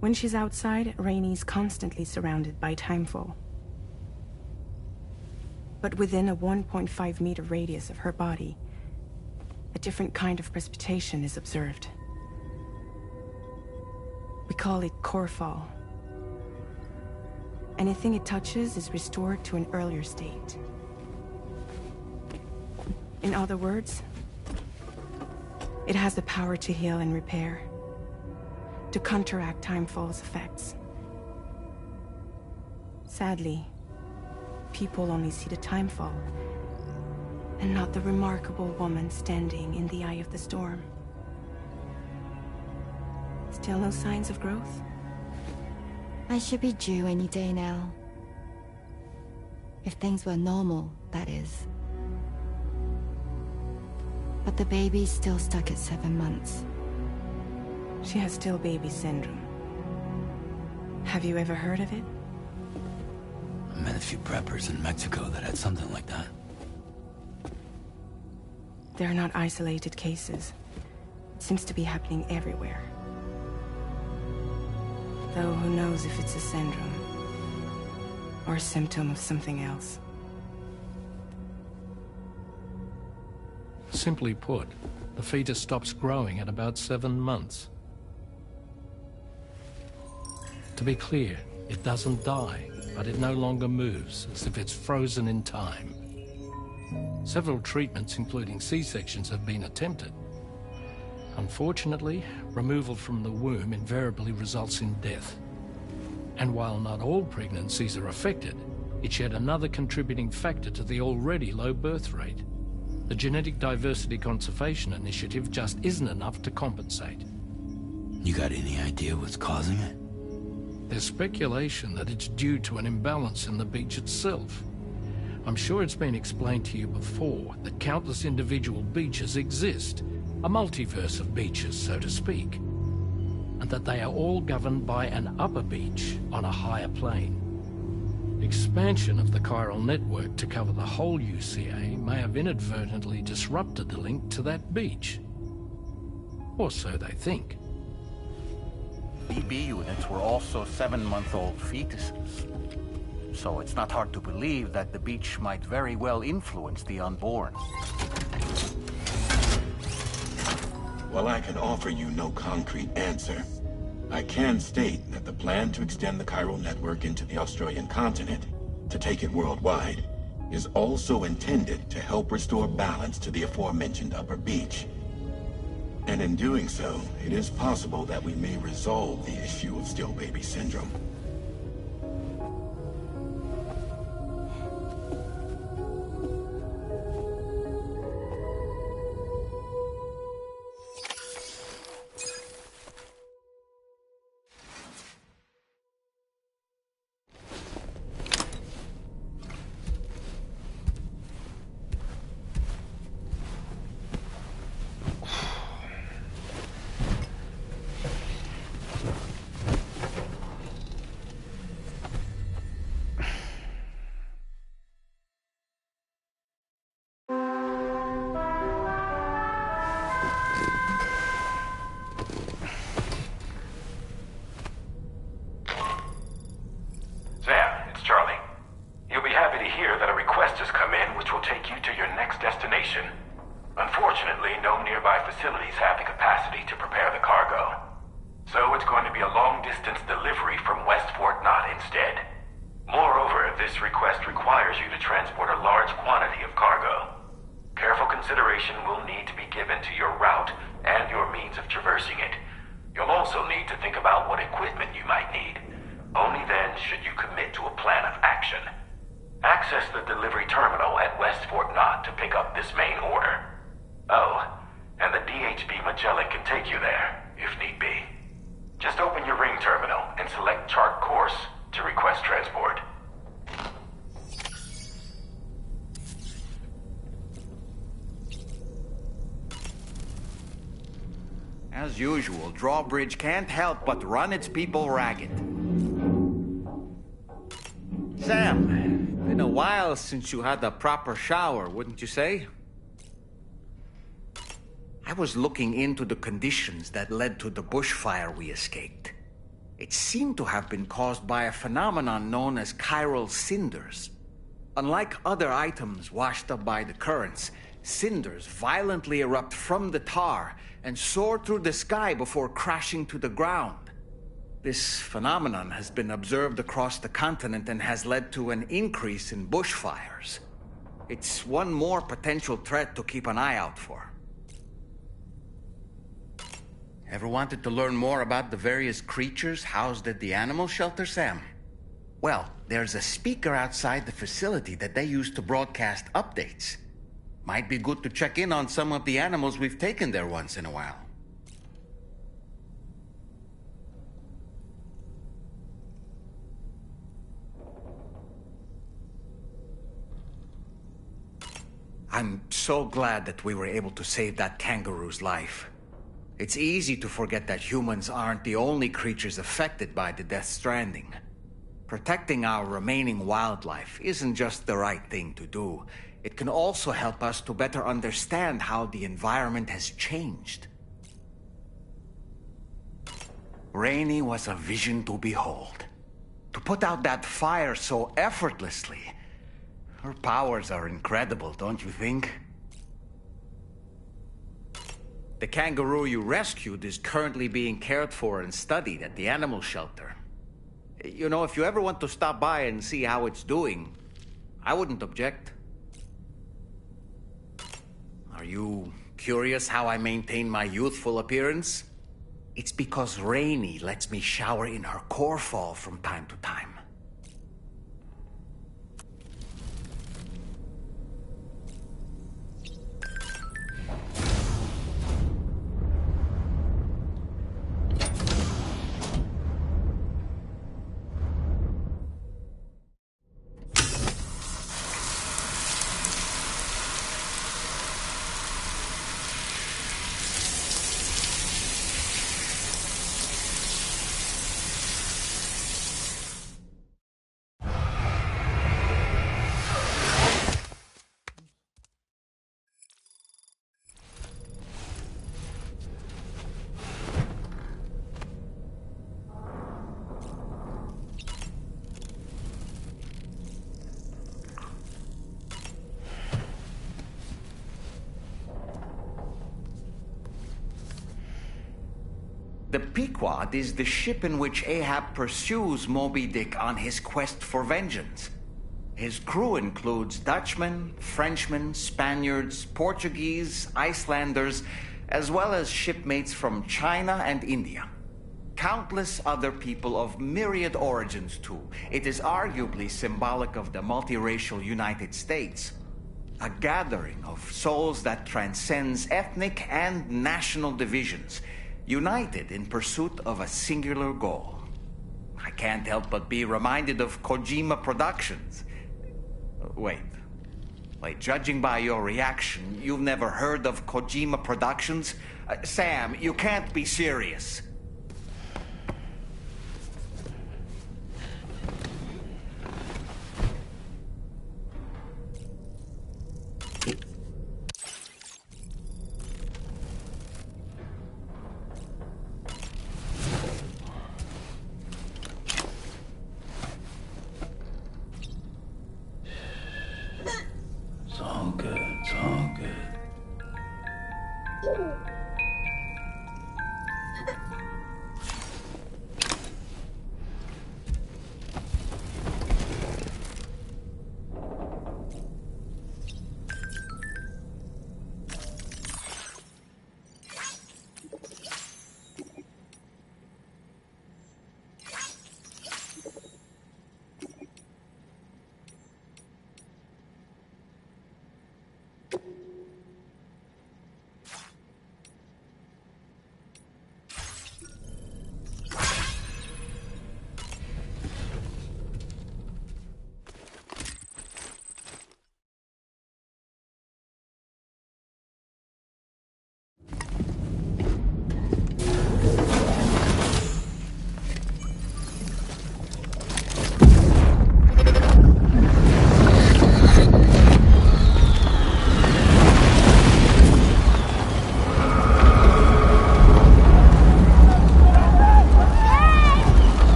[SPEAKER 15] When she's outside, Rainey's constantly surrounded by timefall. But within a 1.5-meter radius of her body, a different kind of precipitation is observed. We call it core fall. Anything it touches is restored to an earlier state. In other words, it has the power to heal and repair, to counteract timefall's effects. Sadly, people only see the timefall, and not the remarkable woman standing in the eye of the storm. Still no signs of growth?
[SPEAKER 14] I should be due any day now. If things were normal, that is. But the baby's still stuck at 7 months.
[SPEAKER 15] She has still baby syndrome. Have you ever heard of it?
[SPEAKER 10] I met a few preppers in Mexico that had something like that.
[SPEAKER 15] They're not isolated cases. It seems to be happening everywhere. Though who knows if it's a syndrome or a symptom of something else.
[SPEAKER 3] Simply put, the fetus stops growing at about 7 months. To be clear, it doesn't die, but it no longer moves, as if it's frozen in time. Several treatments, including C-sections, have been attempted. Unfortunately, removal from the womb invariably results in death. And while not all pregnancies are affected, it's yet another contributing factor to the already low birth rate. The Genetic Diversity Conservation Initiative just isn't enough to compensate.
[SPEAKER 10] You got any idea what's causing it?
[SPEAKER 3] There's speculation that it's due to an imbalance in the beach itself. I'm sure it's been explained to you before that countless individual beaches exist, a multiverse of beaches, so to speak, and that they are all governed by an upper beach on a higher plane. Expansion of the chiral network to cover the whole UCA may have inadvertently disrupted the link to that beach. Or so they think.
[SPEAKER 17] BB units were also 7-month-old fetuses. So it's not hard to believe that the beach might very well influence the unborn.
[SPEAKER 4] While I can offer you no concrete answer, I can state that the plan to extend the chiral network into the Australian continent, to take it worldwide, is also intended to help restore balance to the aforementioned upper beach. And in doing so, it is possible that we may resolve the issue of still baby syndrome. Unfortunately, no nearby facilities have the capacity to prepare the cargo. So it's going to be a long-distance delivery from West Fort Knott instead. Moreover, this request requires you to transport a large quantity of cargo. Careful consideration will need to be given to your route and your means of traversing it. You'll also need to think about what equipment you might need. Only then should you commit to a plan of action. Access the delivery terminal at West Fort Knott to pick up this main order. Oh, and the DHB Magellan can take you there, if need be. Just open your ring terminal and select chart course to request transport.
[SPEAKER 1] As usual, Drawbridge can't help but run its people ragged. Sam, been a while since you had a proper shower, wouldn't you say? I was looking into the conditions that led to the bushfire we escaped. It seemed to have been caused by a phenomenon known as chiral cinders. Unlike other items washed up by the currents, cinders violently erupt from the tar and soar through the sky before crashing to the ground. This phenomenon has been observed across the continent and has led to an increase in bushfires. It's one more potential threat to keep an eye out for. Ever wanted to learn more about the various creatures housed at the animal shelter, Sam? Well, there's a speaker outside the facility that they use to broadcast updates. Might be good to check in on some of the animals we've taken there once in a while. I'm so glad that we were able to save that kangaroo's life. It's easy to forget that humans aren't the only creatures affected by the Death Stranding. Protecting our remaining wildlife isn't just the right thing to do. It can also help us to better understand how the environment has changed. Rainey was a vision to behold. To put out that fire so effortlessly. Her powers are incredible, don't you think? The kangaroo you rescued is currently being cared for and studied at the animal shelter. You know, if you ever want to stop by and see how it's doing, I wouldn't object. Are you curious how I maintain my youthful appearance? It's because Rainey lets me shower in her core fall from time to time. The Pequod is the ship in which Ahab pursues Moby Dick on his quest for vengeance. His crew includes Dutchmen, Frenchmen, Spaniards, Portuguese, Icelanders, as well as shipmates from China and India. Countless other people of myriad origins, too. It is arguably symbolic of the multiracial United States. A gathering of souls that transcends ethnic and national divisions, united in pursuit of a singular goal. I can't help but be reminded of Kojima Productions. Wait, judging by your reaction, you've never heard of Kojima Productions? Sam, you can't be serious.
[SPEAKER 13] It's all good. It's all good.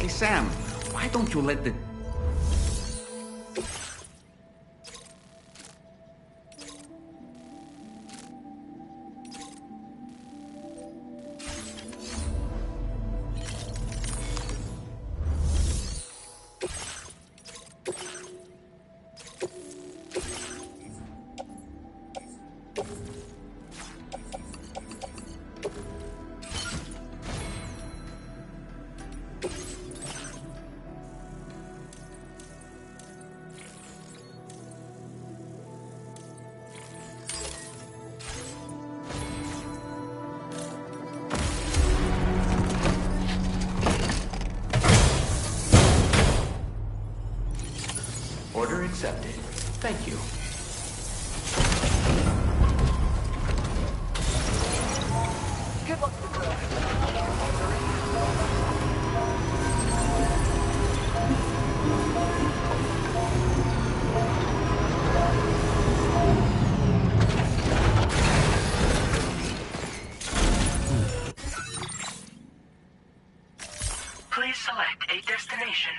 [SPEAKER 1] Sam, why don't you let the...
[SPEAKER 8] Order accepted. Thank you.
[SPEAKER 5] Good luck with that. Please select a destination.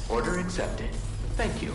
[SPEAKER 8] Order accepted. Thank you.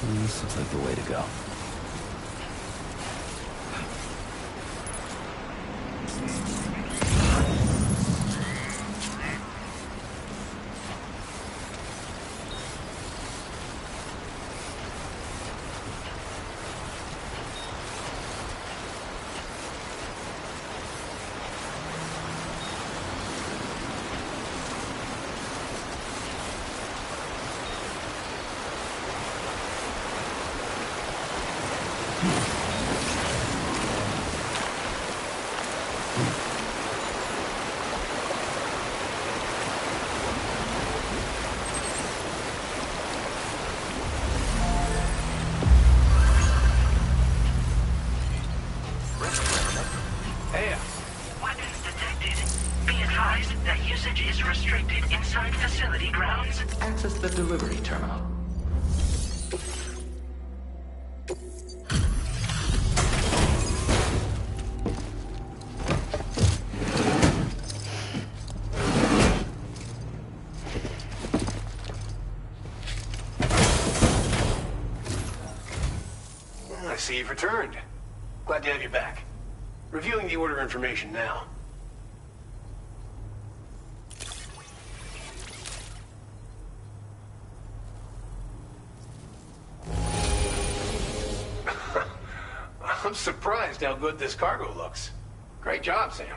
[SPEAKER 10] This looks like the way to go.
[SPEAKER 5] Weapons detected. Be advised that usage is restricted inside facility grounds.
[SPEAKER 8] Access the delivery terminal.
[SPEAKER 11] see you've returned. Glad to have you back. Reviewing the order information now. I'm surprised how good this cargo looks. Great job, Sam.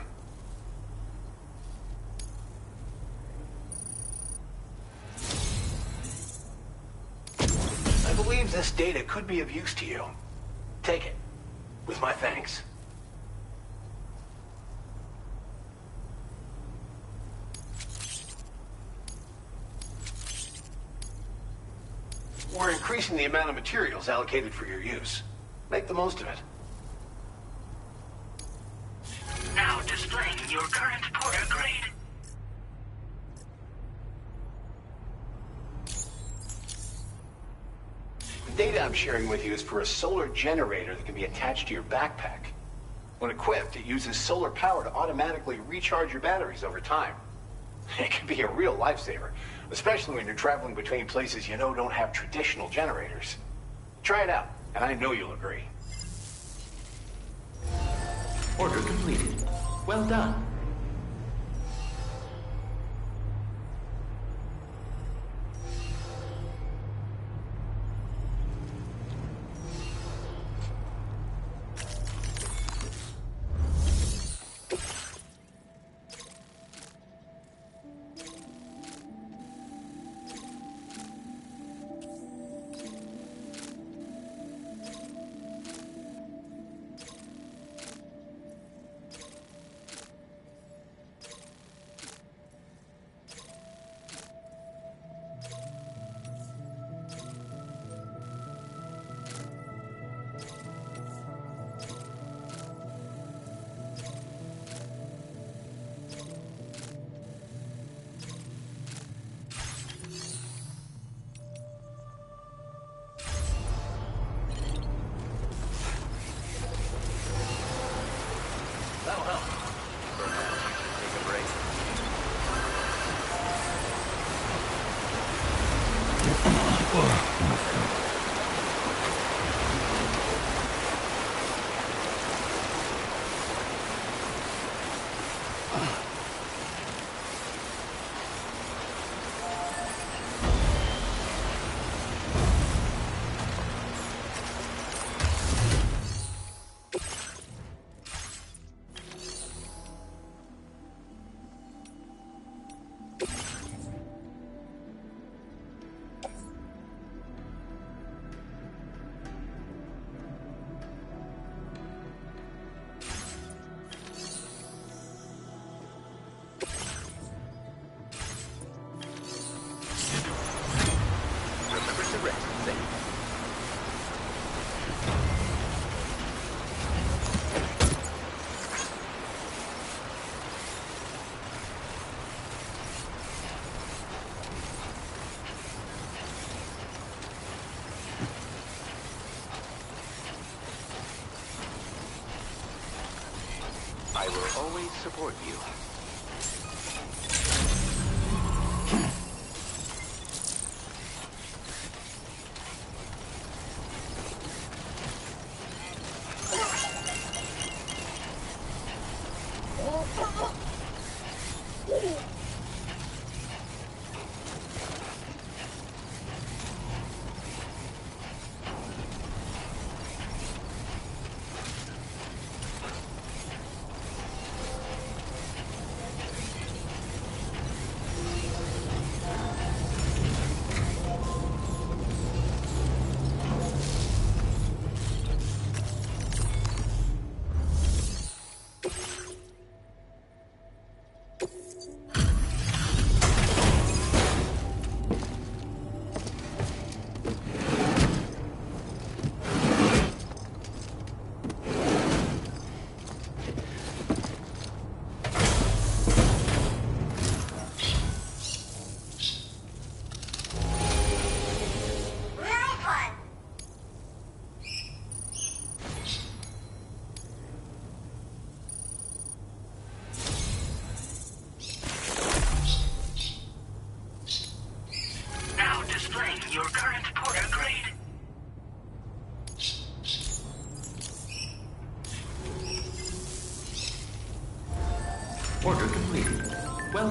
[SPEAKER 11] I believe this data could be of use to you. Take it, with my thanks. We're increasing the amount of materials allocated for your use. Make the most of it.
[SPEAKER 5] Now displaying your current Porter grade.
[SPEAKER 11] The data I'm sharing with you is for a solar generator that can be attached to your backpack. When equipped, it uses solar power to automatically recharge your batteries over time. It can be a real lifesaver, especially when you're traveling between places you know don't have traditional generators. Try it out, and I know you'll agree.
[SPEAKER 8] Order completed. Well done. I will always support you.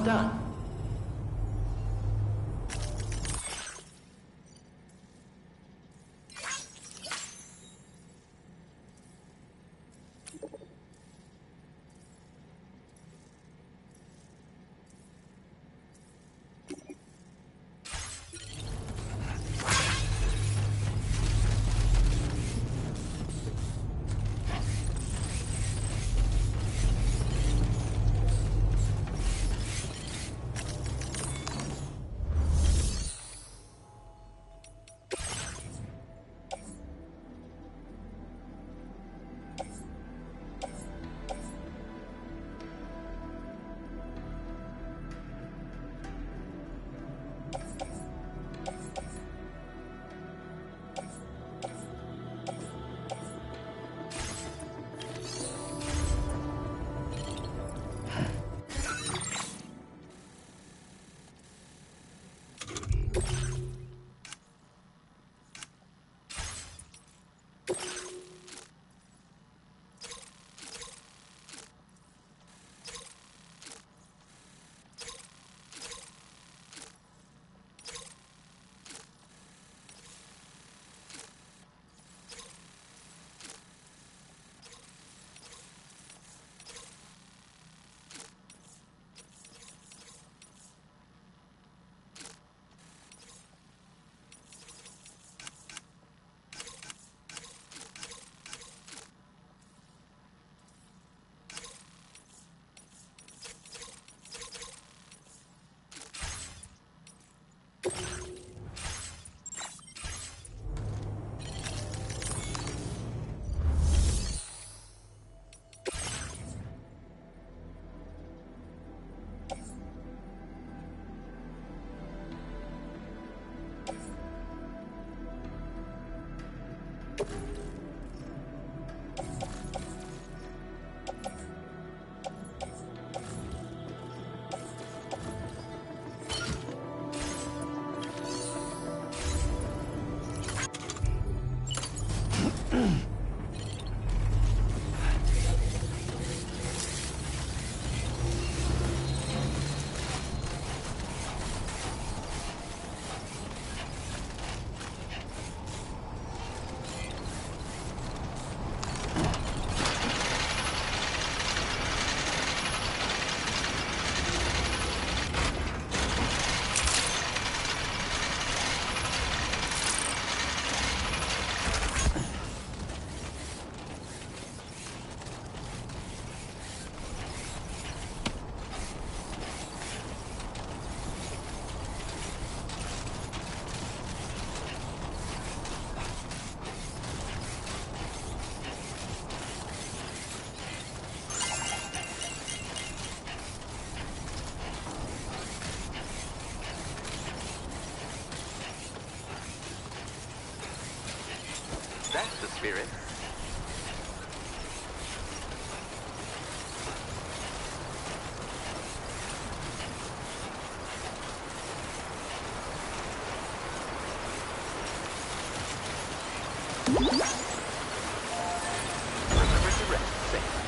[SPEAKER 8] done. That's the spirit. Remember to rest safe.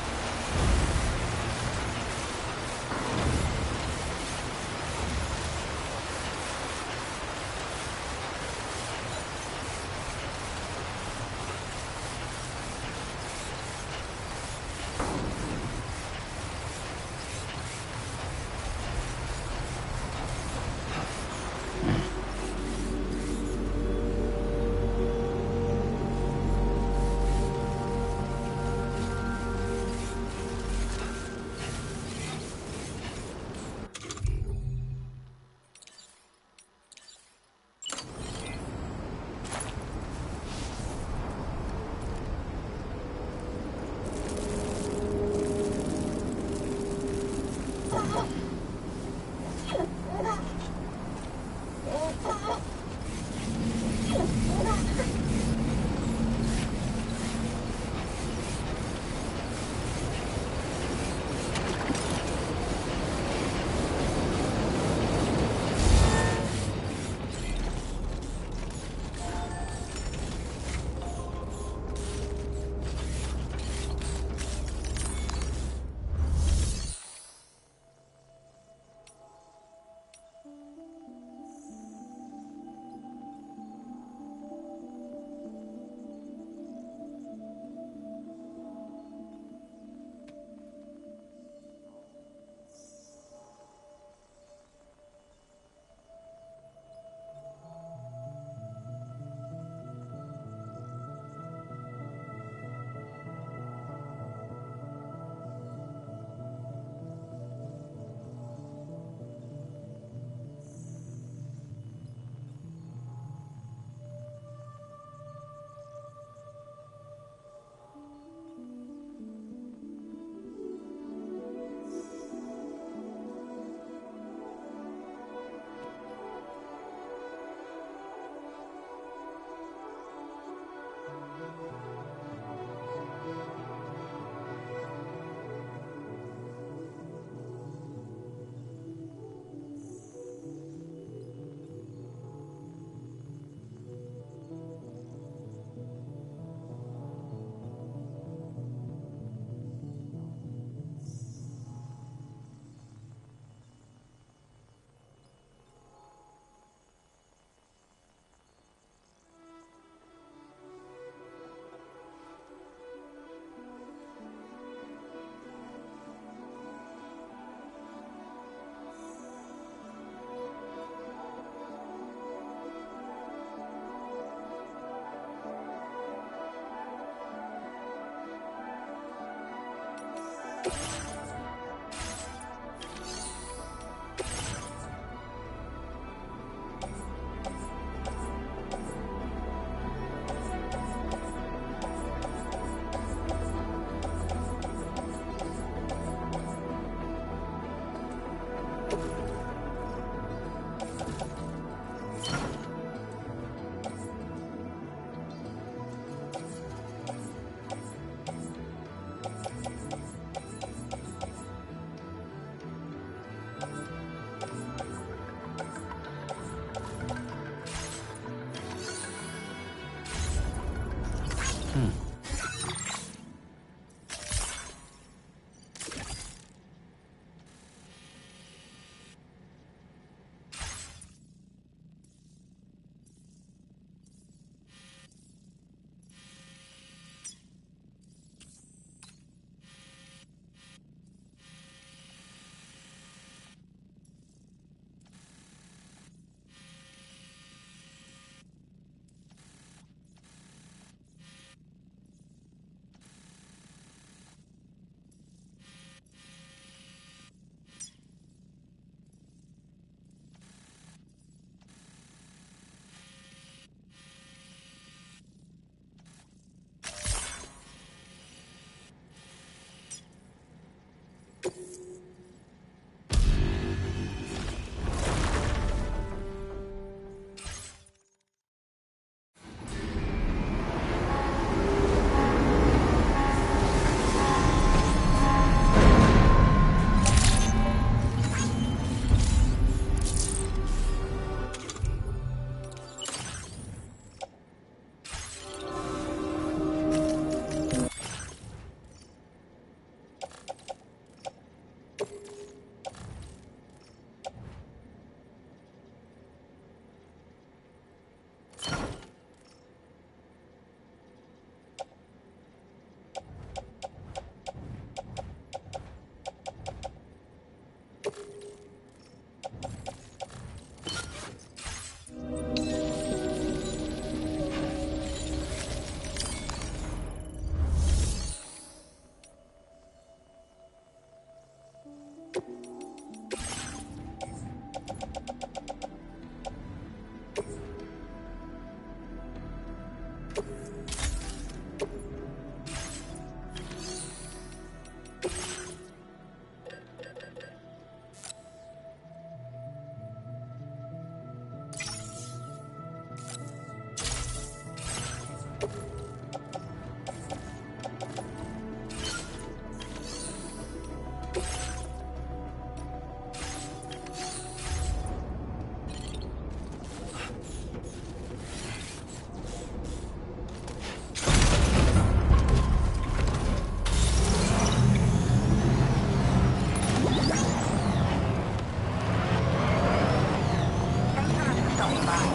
[SPEAKER 5] back.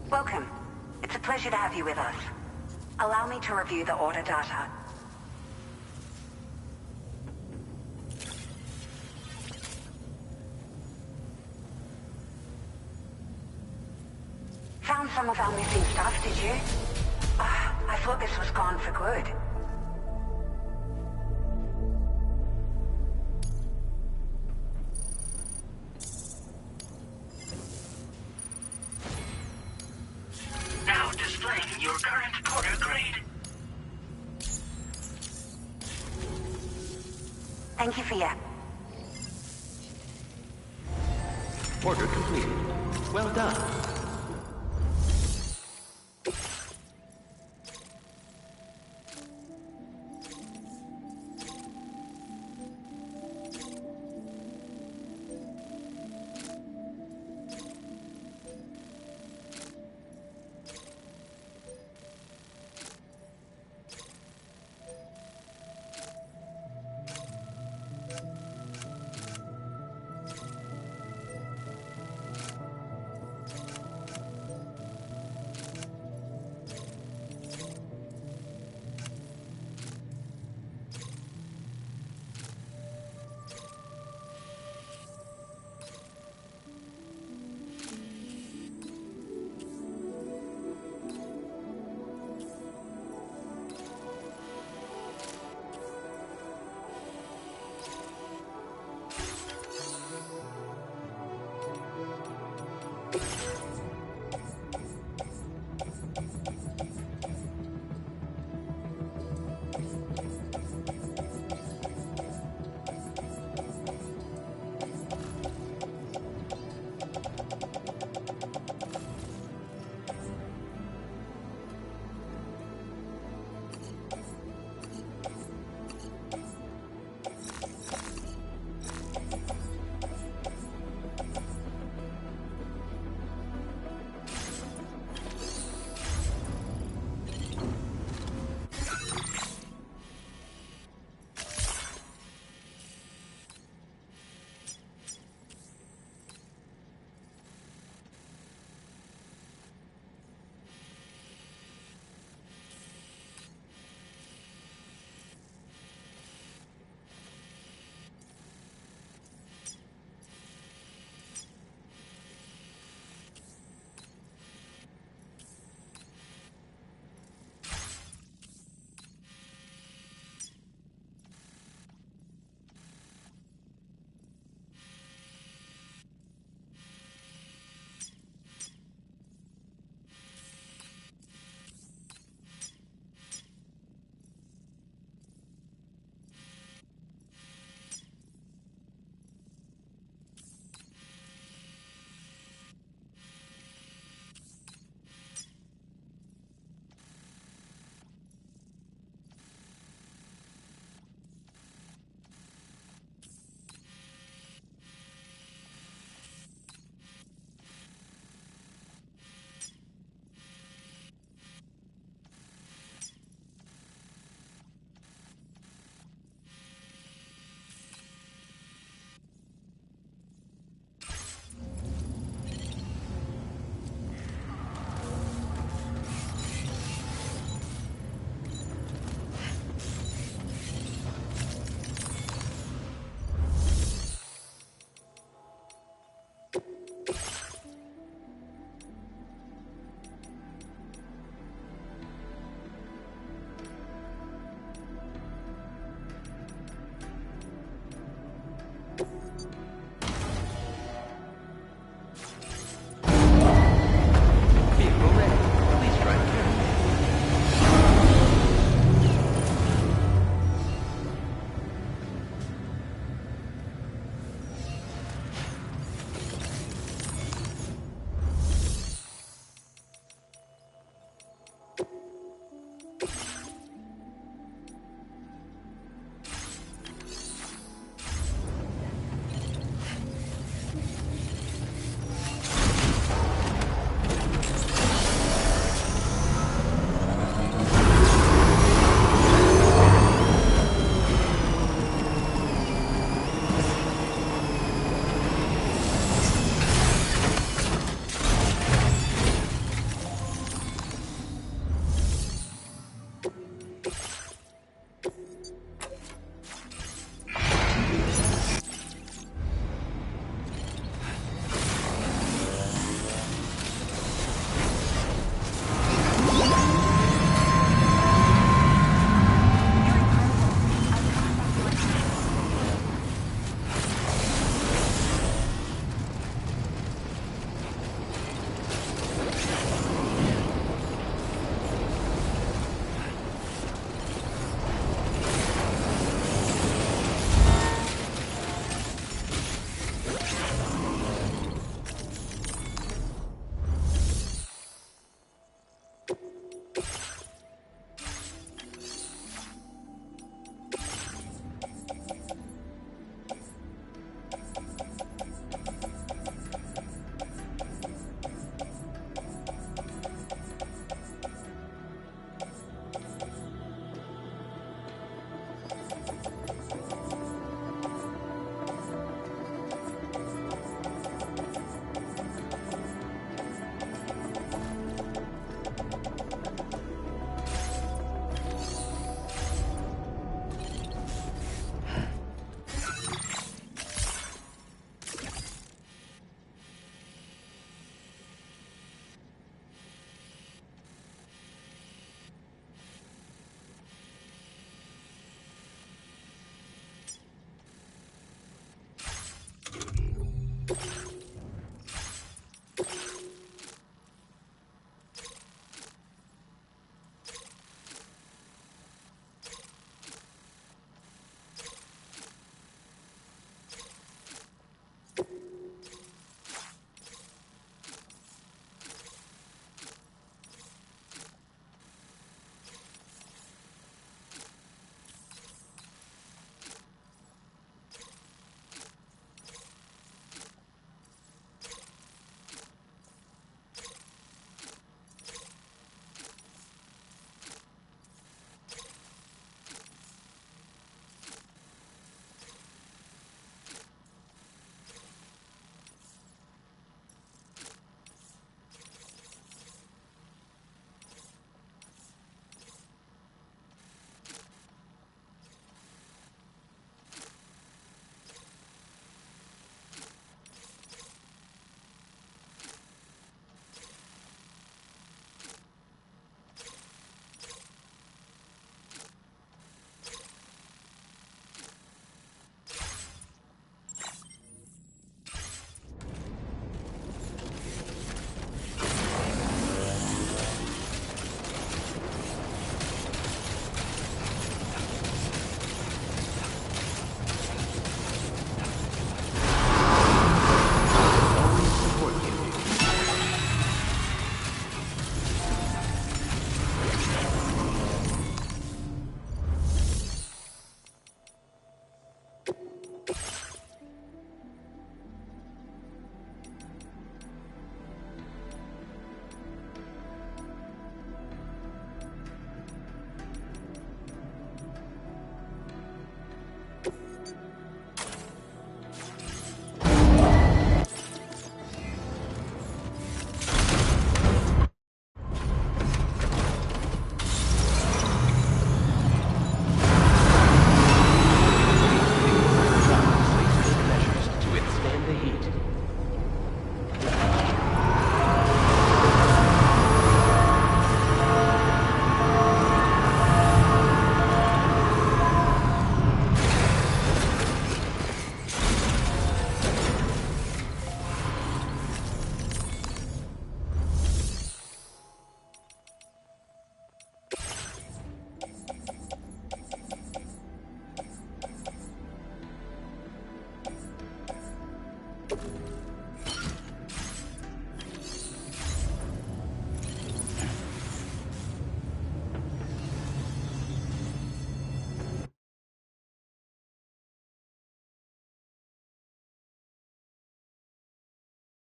[SPEAKER 5] Welcome. It's a pleasure to have you with us. Allow me to review the order data. Found some of our missing stuff, did you? I thought this was gone for good. Now displaying your current Porter grade. Thank you for your...
[SPEAKER 8] Order completed. Well done.